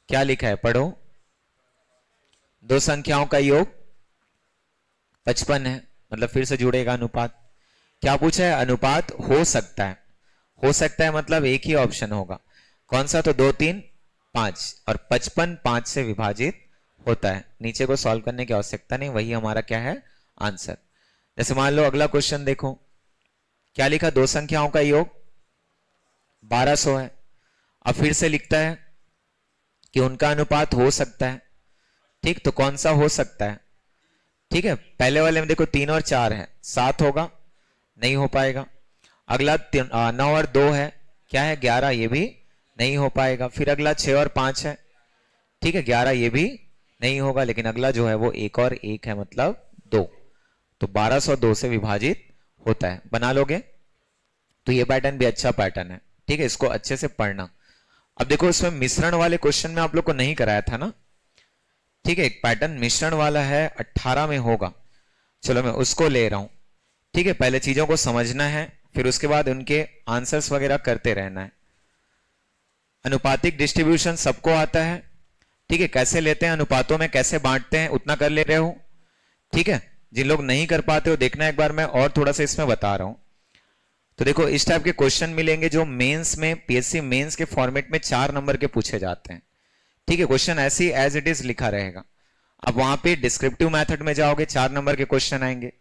क्या लिखा है पढ़ो। दो संख्याओं का योग 55 है, मतलब फिर से जुड़ेगा अनुपात। क्या पूछा है? अनुपात हो सकता है। हो सकता है मतलब एक ही ऑप्शन होगा, कौन सा? तो 2 3 5, और 55 5 से विभाजित होता है। नीचे को सॉल्व करने की आवश्यकता नहीं, वही हमारा क्या है? आंसर। जैसे मान लो अगला क्वेश्चन देखो, क्या लिखा? दो संख्याओं का योग 1200 है। अब फिर से लिखता है कि उनका अनुपात हो सकता है। ठीक, तो कौन सा हो सकता है? ठीक है, पहले वाले में देखो 3 और 4 है, 7 होगा, नहीं हो पाएगा। अगला 9 और 2 है, क्या है? 11, ये भी नहीं हो पाएगा। फिर अगला 6 और 5 है, ठीक है, 11, ये भी नहीं होगा। लेकिन अगला जो है वो 1 और 1 है, मतलब 2। तो 1202 से विभाजित होता है। बना लोगे? तो ये पैटर्न भी अच्छा पैटर्न है, ठीक है, इसको अच्छे से पढ़ना। अब देखो इसमें मिश्रण वाले क्वेश्चन में आप लोग को नहीं कराया था ना, ठीक है, एक पैटर्न मिश्रण वाला है, 18 में होगा। चलो मैं उसको ले रहा हूं, ठीक है। पहले चीजों को समझना है, फिर उसके बाद उनके आंसर्स वगैरह करते रहना है। अनुपातिक डिस्ट्रीब्यूशन सबको आता है, ठीक है, कैसे लेते हैं, अनुपातों में कैसे बांटते हैं, उतना कर ले रहे हो, ठीक है। जिन लोग नहीं कर पाते हो देखना, एक बार मैं और थोड़ा सा इसमें बता रहा हूं। तो देखो इस टाइप के क्वेश्चन मिलेंगे जो मेंस में, पीएससी मेंस के फॉर्मेट में 4 नंबर के पूछे जाते हैं, ठीक है। क्वेश्चन ऐसे ही एज इट इज लिखा रहेगा। अब वहां पे डिस्क्रिप्टिव मेथड में जाओगे, 4 नंबर के क्वेश्चन आएंगे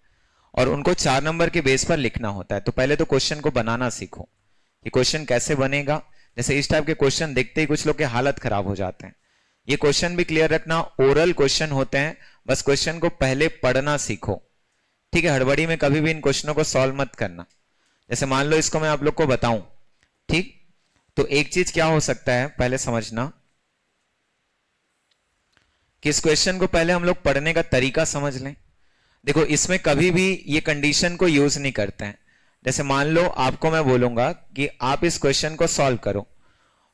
और उनको 4 नंबर के बेस पर लिखना होता है। तो पहले तो क्वेश्चन को बनाना सीखो कि क्वेश्चन कैसे बनेगा। जैसे इस टाइप के क्वेश्चन देखते ही कुछ लोग के हालत खराब हो जाते हैं। ये क्वेश्चन भी क्लियर रखना, ओरल क्वेश्चन होते हैं, बस क्वेश्चन को पहले पढ़ना सीखो, ठीक है। हड़बड़ी में कभी भी इन क्वेश्चनों को सॉल्व मत करना। जैसे मान लो इसको मैं आप लोग को बताऊं, ठीक, तो एक चीज क्या हो सकता है पहले समझना कि इस क्वेश्चन को पहले हम लोग पढ़ने का तरीका समझ लें। देखो इसमें कभी भी ये कंडीशन को यूज नहीं करते हैं। जैसे मान लो आपको मैं बोलूंगा कि आप इस क्वेश्चन को सॉल्व करो,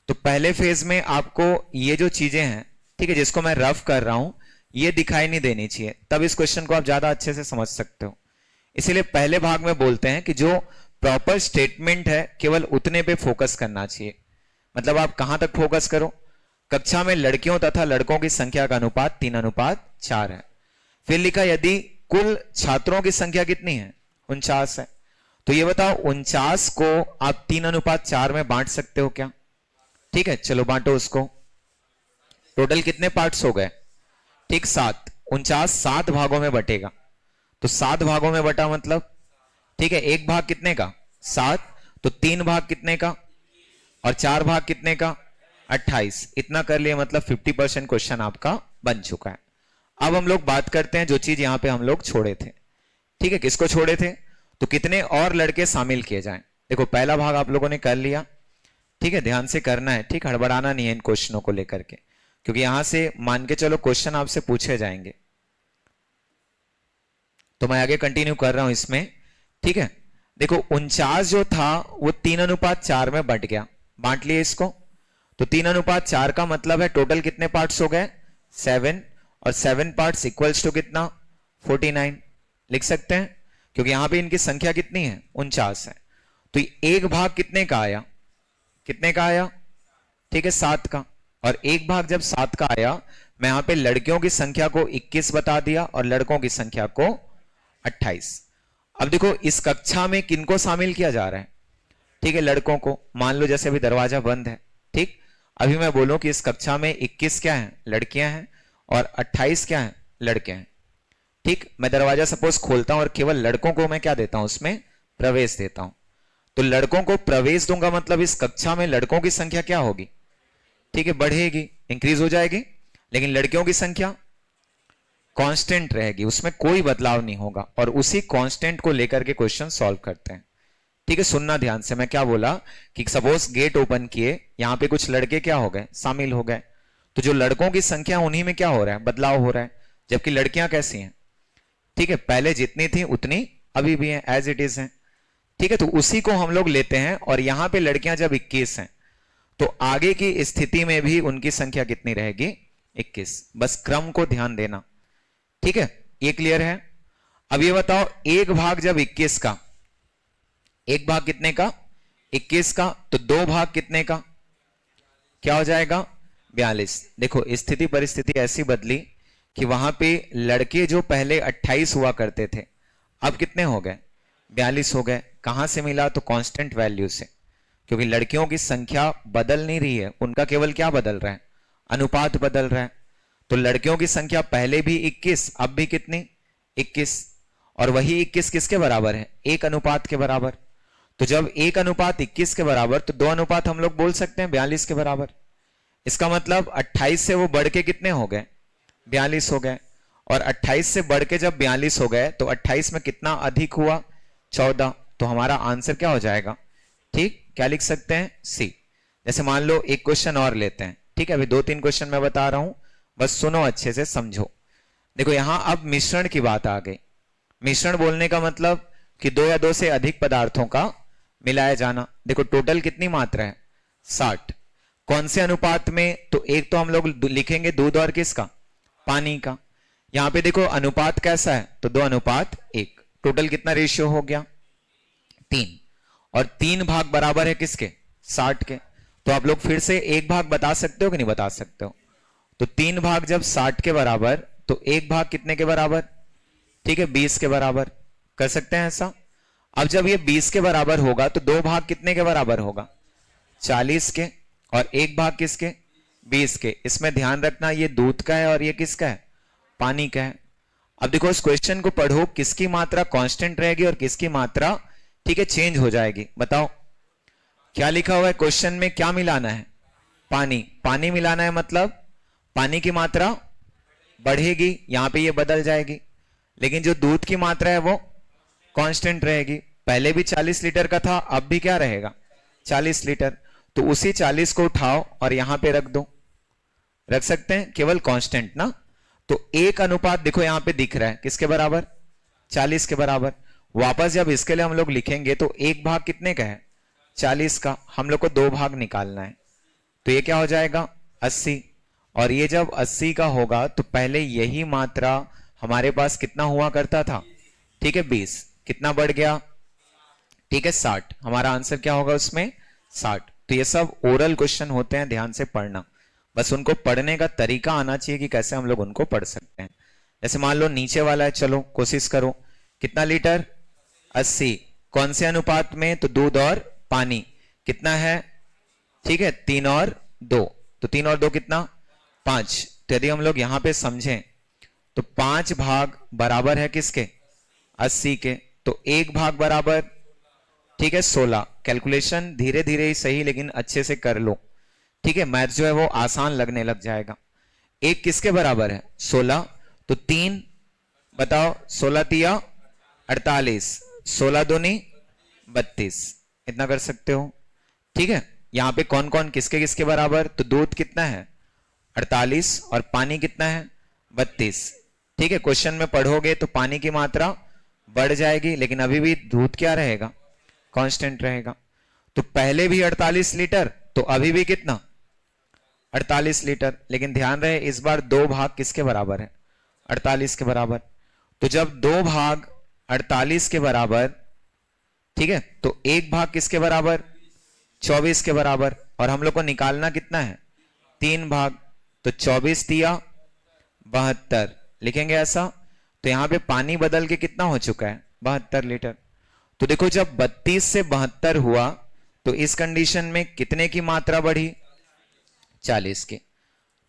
तो पहले फेज में आपको ये जो चीजें हैं, ठीक है, जिसको मैं रफ कर रहा हूं, ये दिखाई नहीं देनी चाहिए, तब इस क्वेश्चन को आप ज्यादा अच्छे से समझ सकते हो। इसीलिए पहले भाग में बोलते हैं कि जो प्रॉपर स्टेटमेंट है केवल उतने पे फोकस करना चाहिए। मतलब आप कहां तक फोकस करो? कक्षा में लड़कियों तथा लड़कों की संख्या का अनुपात 3:4 है। फिर लिखा यदि कुल छात्रों की संख्या कितनी है? 49 है। तो ये बताओ 49 को आप 3:4 में बांट सकते हो क्या? ठीक है, चलो बांटो उसको। टोटल कितने पार्ट्स हो गए? ठीक, 7। 49 7 भागों में बटेगा, तो 7 भागों में बटा मतलब, ठीक है, एक भाग कितने का? 7, तो 3 भाग कितने का? और 4 भाग कितने का? 28। इतना कर लिए, मतलब 50% क्वेश्चन आपका बन चुका है। अब हम लोग बात करते हैं जो चीज यहां पे हम लोग छोड़े थे, ठीक है, किसको छोड़े थे? तो कितने और लड़के शामिल किए जाएं। देखो पहला भाग आप लोगों ने कर लिया, ठीक है, ध्यान से करना है, ठीक, हड़बड़ाना नहीं है इन क्वेश्चनों को लेकर के, क्योंकि यहां से मान के चलो क्वेश्चन आपसे पूछे जाएंगे। तो मैं आगे कंटिन्यू कर रहा हूं इसमें, ठीक है। देखो 49 जो था वो 3:4 में बट गया, बांट लिए इसको। तो 3:4 का मतलब है टोटल कितने पार्ट्स हो गए? 7, और 7 पार्ट्स इक्वल्स टू कितना? 49 लिख सकते हैं, क्योंकि यहां पे इनकी संख्या कितनी है? 49 है। तो एक भाग कितने का आया? कितने का आया? ठीक है, 7 का। और एक भाग जब 7 का आया, मैं यहां पे लड़कियों की संख्या को 21 बता दिया और लड़कों की संख्या को 28। अब देखो इस कक्षा में किनको शामिल किया जा रहा है? ठीक है, लड़कों को। मान लो जैसे अभी दरवाजा बंद है, ठीक, अभी मैं बोलूं कि इस कक्षा में 21 क्या है? लड़कियां हैं, और 28 क्या है? लड़के हैं। ठीक, मैं दरवाजा सपोज खोलता हूं और केवल लड़कों को मैं क्या देता हूं? उसमें प्रवेश देता हूं। तो लड़कों को प्रवेश दूंगा मतलब इस कक्षा में लड़कों की संख्या क्या होगी? ठीक है, बढ़ेगी, इंक्रीज हो जाएगी। लेकिन लड़कियों की संख्या कांस्टेंट रहेगी, उसमें कोई बदलाव नहीं होगा। और उसी कांस्टेंट को लेकर के क्वेश्चन सॉल्व करते हैं। ठीक है, सुनना ध्यान से, मैं क्या बोला कि सपोज गेट ओपन किए, यहां पे कुछ लड़के क्या हो गए? शामिल हो गए। तो जो लड़कों की संख्या उन्हीं में क्या हो रहा है? बदलाव हो रहा है। जबकि लड़कियां कैसी हैं? ठीक है, पहले जितनी थी उतनी अभी भी हैं, एज इट इज हैं। ठीक है, तो उसी को हम लोग लेते हैं। और यहां पे लड़कियां जब 21 हैं, तो आगे की स्थिति में भी उनकी संख्या कितनी रहेगी? 21। बस क्रम को ध्यान देना, ठीक है, ये क्लियर है। अब ये बताओ एक भाग जब 21 का, एक भाग कितने का? 21 का। तो दो भाग कितने का? क्या हो जाएगा? 42। देखो स्थिति परिस्थिति ऐसी बदली कि वहां पे लड़के जो पहले 28 हुआ करते थे अब कितने हो गए? 42 हो गए। कहां से मिला? तो कांस्टेंट वैल्यू से, क्योंकि लड़कियों की संख्या बदल नहीं रही है, उनका केवल क्या बदल रहा है? अनुपात बदल रहा है। तो लड़कियों की संख्या पहले भी 21, अब भी कितनी? 21। और वही 21 किसके बराबर है? 1 अनुपात के बराबर। तो जब 1 अनुपात 21 के बराबर, तो 2 अनुपात हम लोग बोल सकते हैं 42 के बराबर। इसका मतलब 28 से वो बढ़ के कितने हो गए? 42 हो गए। और 28 से बढ़ के जब 42 हो गए तो 28 में कितना अधिक हुआ? 14। तो हमारा आंसर क्या हो जाएगा? ठीक, क्या लिख सकते हैं? सी। जैसे मान लो एक क्वेश्चन और लेते हैं, ठीक है, अभी 2-3 क्वेश्चन मैं बता रहा हूं, बस सुनो अच्छे से समझो। देखो यहां अब मिश्रण की बात आ गई। मिश्रण बोलने का मतलब कि 2 या 2 से अधिक पदार्थों का मिलाया जाना। देखो टोटल कितनी मात्रा है? 60। कौन से अनुपात में? तो एक तो हम लोग लिखेंगे दूध और किसका? पानी का। यहां पे देखो अनुपात कैसा है? तो 2 अनुपात 1। टोटल कितना रेशियो हो गया? 3। और 3 भाग बराबर है किसके? 60 के। तो आप लोग फिर से एक भाग बता सकते हो कि नहीं बता सकते हो? तो 3 भाग जब 60 के बराबर, तो एक भाग कितने के बराबर? ठीक है, 20 के बराबर। कर सकते हैं ऐसा। अब जब ये 20 के बराबर होगा तो 2 भाग कितने के बराबर होगा? 40 के। और एक भाग किसके? 20 के। इसमें ध्यान रखना ये दूध का है और ये किसका है? पानी का है। अब देखो इस क्वेश्चन को पढ़ो, किसकी मात्रा कांस्टेंट रहेगी और किसकी मात्रा, ठीक है, चेंज हो जाएगी। बताओ क्या लिखा हुआ है क्वेश्चन में? क्या मिलाना है? पानी। पानी मिलाना है मतलब पानी की मात्रा बढ़ेगी, यहां पे ये बदल जाएगी। लेकिन जो दूध की मात्रा है वो कांस्टेंट रहेगी। पहले भी 40 लीटर का था, अब भी क्या रहेगा? 40 लीटर। तो उसी 40 को उठाओ और यहां पे रख दो। रख सकते हैं, केवल कांस्टेंट ना। तो एक अनुपात देखो यहां पे दिख रहा है किसके बराबर? 40 के बराबर। वापस जब इसके लिए हम लोग लिखेंगे तो एक भाग कितने का है? 40 का। हम लोग को 2 भाग निकालना है, तो ये क्या हो जाएगा? 80। और ये जब 80 का होगा तो पहले यही मात्रा हमारे पास कितना हुआ करता था? ठीक है, 20। कितना बढ़ गया? ठीक है, 60। हमारा आंसर क्या होगा उसमें? 60। तो ये सब ओरल क्वेश्चन होते हैं, ध्यान से पढ़ना। बस उनको पढ़ने का तरीका आना चाहिए कि कैसे हम लोग उनको पढ़ सकते हैं। जैसे मान लो नीचे वाला है, चलो कोशिश करो। कितना लीटर? 80। कौन से अनुपात में? तो दूध और पानी। कितना है? ठीक है, 3 और 2। तो 3 और 2 कितना? 5। तो यदि हम लोग यहां पे समझें तो 5 भाग बराबर है किसके? 80 के। तो एक भाग बराबर, ठीक है, 16। कैलकुलेशन धीरे धीरे ही सही, लेकिन अच्छे से कर लो, ठीक है, मैथ जो है वो आसान लगने लग जाएगा। एक किसके बराबर है? 16। तो 3, बताओ 16 तिया 48, 16 दूनी 32। इतना कर सकते हो, ठीक है। यहां पे कौन कौन किसके किसके बराबर? तो दूध कितना है? 48 और पानी कितना है? 32। ठीक है, क्वेश्चन में पढ़ोगे तो पानी की मात्रा बढ़ जाएगी, लेकिन अभी भी दूध क्या रहेगा? कांस्टेंट रहेगा। तो पहले भी 48 लीटर, तो अभी भी कितना? 48 लीटर। लेकिन ध्यान रहे इस बार 2 भाग किसके बराबर है? 48 के बराबर। तो जब 2 भाग 48 के बराबर, ठीक है, तो एक भाग किसके बराबर? 24 के बराबर। और हम लोग को निकालना कितना है? 3 भाग। तो 24 दिया 72, लिखेंगे ऐसा। तो यहां पे पानी बदल के कितना हो चुका है? 72 लीटर। तो देखो जब 32 से 72 हुआ तो इस कंडीशन में कितने की मात्रा बढ़ी? 40 की।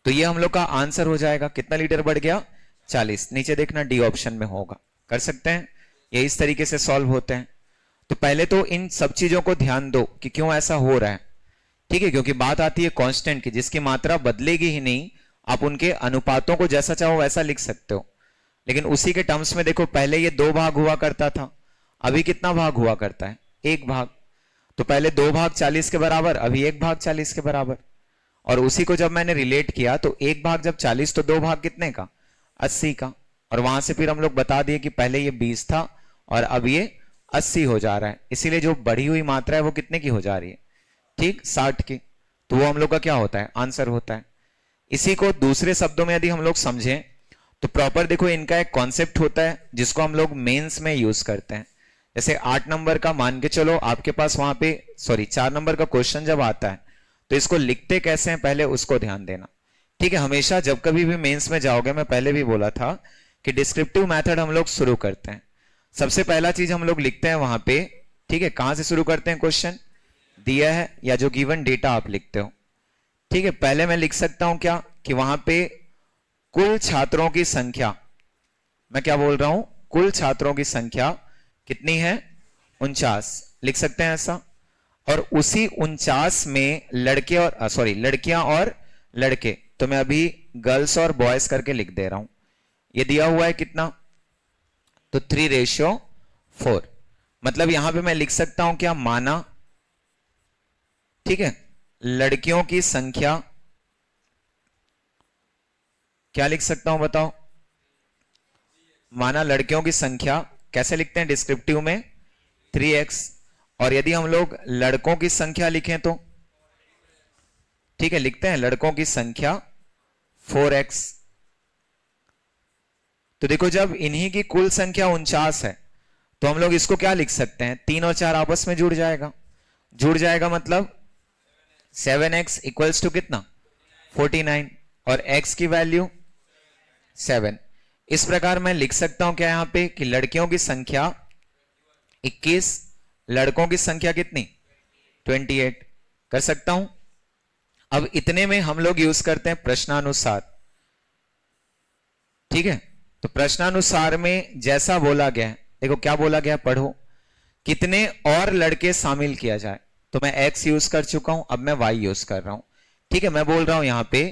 तो ये हम लोग का आंसर हो जाएगा। कितना लीटर बढ़ गया? 40। नीचे देखना डी ऑप्शन में होगा। कर सकते हैं, ये इस तरीके से सॉल्व होते हैं। तो पहले तो इन सब चीजों को ध्यान दो कि क्यों ऐसा हो रहा है, ठीक है, क्योंकि बात आती है कांस्टेंट की, जिसकी मात्रा बदलेगी ही नहीं। आप उनके अनुपातों को जैसा चाहो वैसा लिख सकते हो, लेकिन उसी के टर्म्स में देखो, पहले ये 2 भाग हुआ करता था, अभी कितना भाग हुआ करता है? 1 भाग। तो पहले 2 भाग 40 के बराबर, अभी 1 भाग 40 के बराबर। और उसी को जब मैंने रिलेट किया तो 1 भाग जब 40, तो 2 भाग कितने का? 80 का। और वहां से फिर हम लोग बता दिए कि पहले ये 20 था और अब ये 80 हो जा रहा है। इसीलिए जो बढ़ी हुई मात्रा है वो कितने की हो जा रही है? ठीक, 60 की। तो वो हम लोग का क्या होता है? आंसर होता है। इसी को दूसरे शब्दों में यदि हम लोग समझें तो प्रॉपर देखो, इनका एक कॉन्सेप्ट होता है जिसको हम लोग मेंस में यूज करते हैं, जैसे 8 नंबर का मान के चलो आपके पास वहां पे 4 नंबर का क्वेश्चन जब आता है तो इसको लिखते कैसे हैं पहले उसको ध्यान देना। ठीक है, हमेशा जब कभी भी मेंस में जाओगे, मैं पहले भी बोला था कि डिस्क्रिप्टिव मेथड हम लोग शुरू करते हैं, सबसे पहला चीज हम लोग लिखते हैं वहां पे। ठीक है, कहां से शुरू करते हैं? क्वेश्चन दिया है या जो गिवन डेटा आप लिखते हो। ठीक है, पहले मैं लिख सकता हूं क्या कि वहां पे कुल छात्रों की संख्या, मैं क्या बोल रहा हूं, कुल छात्रों की संख्या कितनी है? 49, लिख सकते हैं ऐसा। और उसी 49 में लड़के और लड़कियां और लड़के, तो मैं अभी गर्ल्स और बॉयज करके लिख दे रहा हूं। ये दिया हुआ है कितना? तो 3:4। मतलब यहां पे मैं लिख सकता हूं क्या? माना, ठीक है, लड़कियों की संख्या, क्या लिख सकता हूं बताओ? माना लड़कियों की संख्या कैसे लिखते हैं डिस्क्रिप्टिव में? 3x। और यदि हम लोग लड़कों की संख्या लिखें तो, ठीक है, लिखते हैं लड़कों की संख्या 4x। तो देखो, जब इन्हीं की कुल संख्या 49 है तो हम लोग इसको क्या लिख सकते हैं? 3 और 4 आपस में जुड़ जाएगा, मतलब 7x इक्वल्स टू कितना? 49, और x की वैल्यू 7। इस प्रकार मैं लिख सकता हूं क्या यहां पे कि लड़कियों की संख्या 21, लड़कों की संख्या कितनी? 28 कर सकता हूं। अब इतने में हम लोग यूज करते हैं प्रश्नानुसार। ठीक है, तो प्रश्नानुसार में जैसा बोला गया है, देखो क्या बोला गया, पढ़ो, कितने और लड़के शामिल किया जाए। तो मैं x यूज कर चुका हूं, अब मैं y यूज कर रहा हूं। ठीक है, मैं बोल रहा हूं यहां पे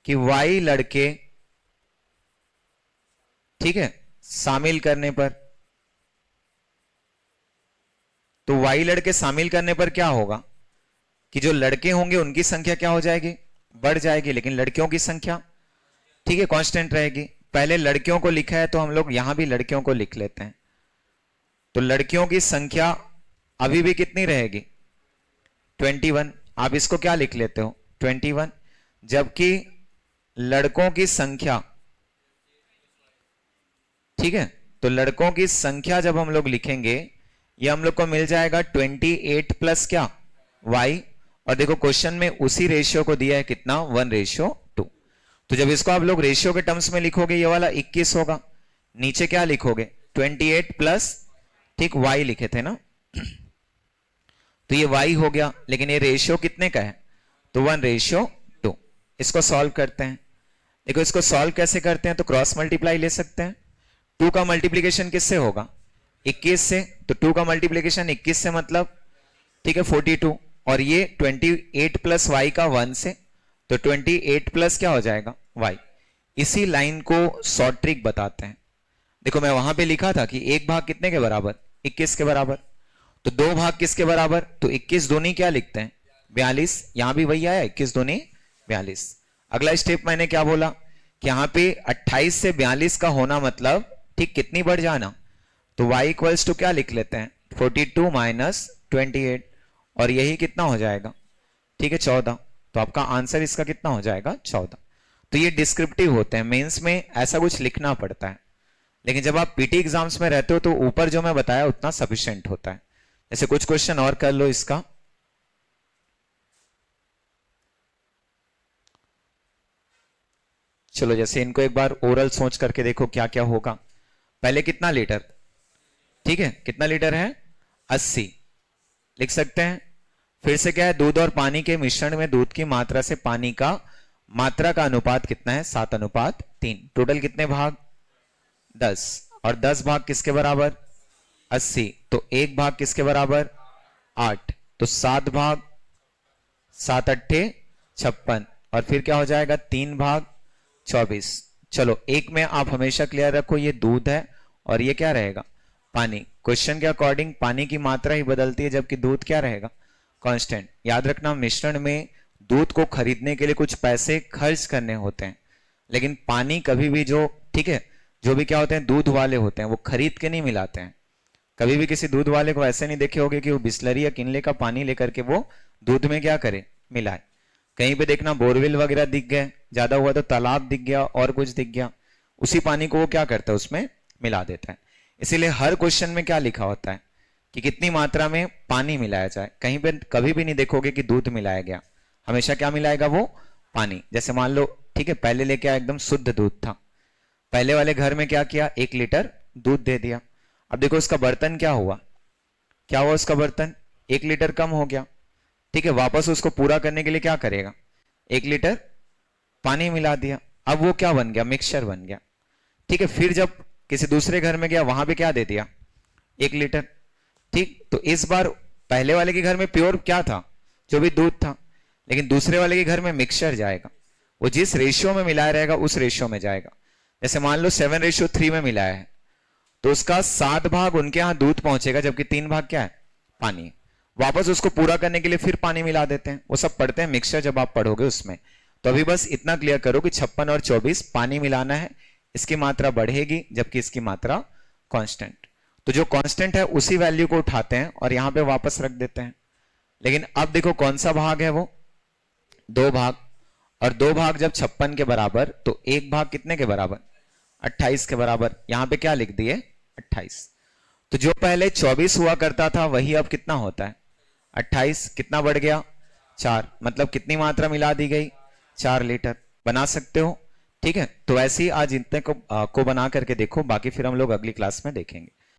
कि y लड़के, ठीक है, शामिल करने पर, तो y लड़के शामिल करने पर क्या होगा कि जो लड़के होंगे उनकी संख्या क्या हो जाएगी? बढ़ जाएगी, लेकिन लड़कियों की संख्या, ठीक है, कांस्टेंट रहेगी। पहले लड़कियों को लिखा है तो हम लोग यहां भी लड़कियों को लिख लेते हैं। तो लड़कियों की संख्या अभी भी कितनी रहेगी? 21। आप इसको क्या लिख लेते हो? 21। जबकि लड़कों की संख्या, ठीक है, तो लड़कों की संख्या जब हम लोग लिखेंगे ये हम लोग को मिल जाएगा 28 प्लस क्या? y। और देखो क्वेश्चन में उसी रेशियो को दिया है कितना? 1:2। तो जब इसको आप लोग रेशियो के टर्म्स में लिखोगे ये वाला 21 होगा, नीचे क्या लिखोगे? 28 प्लस, ठीक, y लिखे थे ना, तो ये y हो गया, लेकिन ये रेशियो कितने का है? तो 1:2। इसको सॉल्व करते हैं। देखो इसको सॉल्व कैसे करते हैं? तो क्रॉस मल्टीप्लाई ले सकते हैं। 2 का मल्टीप्लीकेशन किससे होगा? 21 से। तो 2 का मल्टीप्लीकेशन 21 से मतलब, ठीक है, 42। और ये 28 प्लस y का 1 से, तो 28 प्लस क्या हो जाएगा? y। इसी लाइन को शॉर्ट ट्रिक बताते हैं। देखो मैं वहां पे लिखा था कि एक भाग कितने के बराबर? 21 के बराबर। तो दो भाग किसके बराबर? तो 21 दूनी क्या लिखते हैं? 42। यहां भी वही आया, 21 दूनी 42। अगला स्टेप मैंने क्या बोला कि यहां पे 28 से 42 का होना मतलब, ठीक, कितनी बढ़ जाना? तो y इक्वल्स टू क्या लिख लेते हैं? 42 माइनस 28, और यही कितना हो जाएगा? ठीक है, 14। तो आपका आंसर इसका कितना हो जाएगा? 14। तो ये डिस्क्रिप्टिव होते हैं, मेंस में ऐसा कुछ लिखना पड़ता है, लेकिन जब आप पीटी एग्जाम्स में रहते हो तो ऊपर जो मैं बताया उतना सफिशिएंट होता है। जैसे कुछ क्वेश्चन और कर लो इसका। चलो जैसे इनको एक बार ओरल सोच करके देखो क्या क्या होगा। पहले कितना लीटर, ठीक है, कितना लीटर है? 80 लिख सकते हैं। फिर से क्या है? दूध और पानी के मिश्रण में दूध की मात्रा से पानी का मात्रा का अनुपात कितना है? 7:3। टोटल कितने भाग? 10। और 10 भाग किसके बराबर? 80। तो एक भाग किसके बराबर? 8। तो 7 भाग, 7 अट्ठे 56, और फिर क्या हो जाएगा? 3 भाग 24। चलो एक में आप हमेशा क्लियर रखो, ये दूध है और ये क्या रहेगा? पानी। क्वेश्चन के अकॉर्डिंग पानी की मात्रा ही बदलती है, जबकि दूध क्या रहेगा? कांस्टेंट। याद रखना, मिश्रण में दूध को खरीदने के लिए कुछ पैसे खर्च करने होते हैं, लेकिन पानी कभी भी जो, ठीक है, जो भी क्या होते हैं, दूध वाले होते हैं, वो खरीद के नहीं मिलाते हैं। कभी भी किसी दूध वाले को ऐसे नहीं देखे होगे कि वो बिस्लरी या किनले का पानी लेकर के वो दूध में क्या करे? मिलाए। कहीं पे देखना बोरवेल वगैरह दिख गए, ज्यादा हुआ तो तालाब दिख गया और कुछ दिख गया, उसी पानी को वो क्या करता है? उसमें मिला देता है। इसीलिए हर क्वेश्चन में क्या लिखा होता है कि कितनी मात्रा में पानी मिलाया जाए। कहीं पे कभी भी नहीं देखोगे कि दूध मिलाया गया, हमेशा क्या मिलाएगा वो, पानी। जैसे मान लो, ठीक है, पहले लेके आया एकदम शुद्ध दूध था, पहले वाले घर में क्या किया, 1 लीटर दूध दे दिया। अब देखो उसका बर्तन क्या हुआ, क्या हुआ उसका बर्तन, 1 लीटर कम हो गया। ठीक है, वापस उसको पूरा करने के लिए क्या करेगा, 1 लीटर पानी मिला दिया। अब वो क्या बन गया, मिक्सचर बन गया। ठीक है, फिर जब किसी दूसरे घर में गया, वहां पे क्या दे दिया, 1 लीटर। ठीक, तो इस बार पहले वाले के घर में प्योर क्या था, जो भी दूध था, लेकिन दूसरे वाले के घर में मिक्सचर जाएगा, वो जिस रेशियो में मिलाया रहेगा उस रेशियो में जाएगा। जैसे मान लो 7:3 में मिलाया है, तो उसका 7 भाग उनके यहां दूध पहुंचेगा, जबकि 3 भाग क्या है, पानी। वापस उसको पूरा करने के लिए फिर पानी मिला देते हैं, वो सब पढ़ते हैं मिक्सचर जब आप पढ़ोगे उसमें। तो अभी बस इतना क्लियर करो कि 56 और 24 पानी मिलाना है, इसकी मात्रा बढ़ेगी जबकि इसकी मात्रा कांस्टेंट। तो जो कांस्टेंट है उसी वैल्यू को उठाते हैं और यहां पे वापस रख देते हैं। लेकिन अब देखो कौन सा भाग है वो, 2 भाग, और 2 भाग जब 56 के बराबर, तो 1 भाग कितने के बराबर, 28 के बराबर। यहां पे क्या लिख दिए, 28। तो जो पहले 24 हुआ करता था वही अब कितना होता है, 28। कितना बढ़ गया, 4। मतलब कितनी मात्रा मिला दी गई, 4 लीटर। बना सकते हो। ठीक है, तो ऐसे ही आज इतने को बना करके देखो, बाकी फिर हम लोग अगली क्लास में देखेंगे।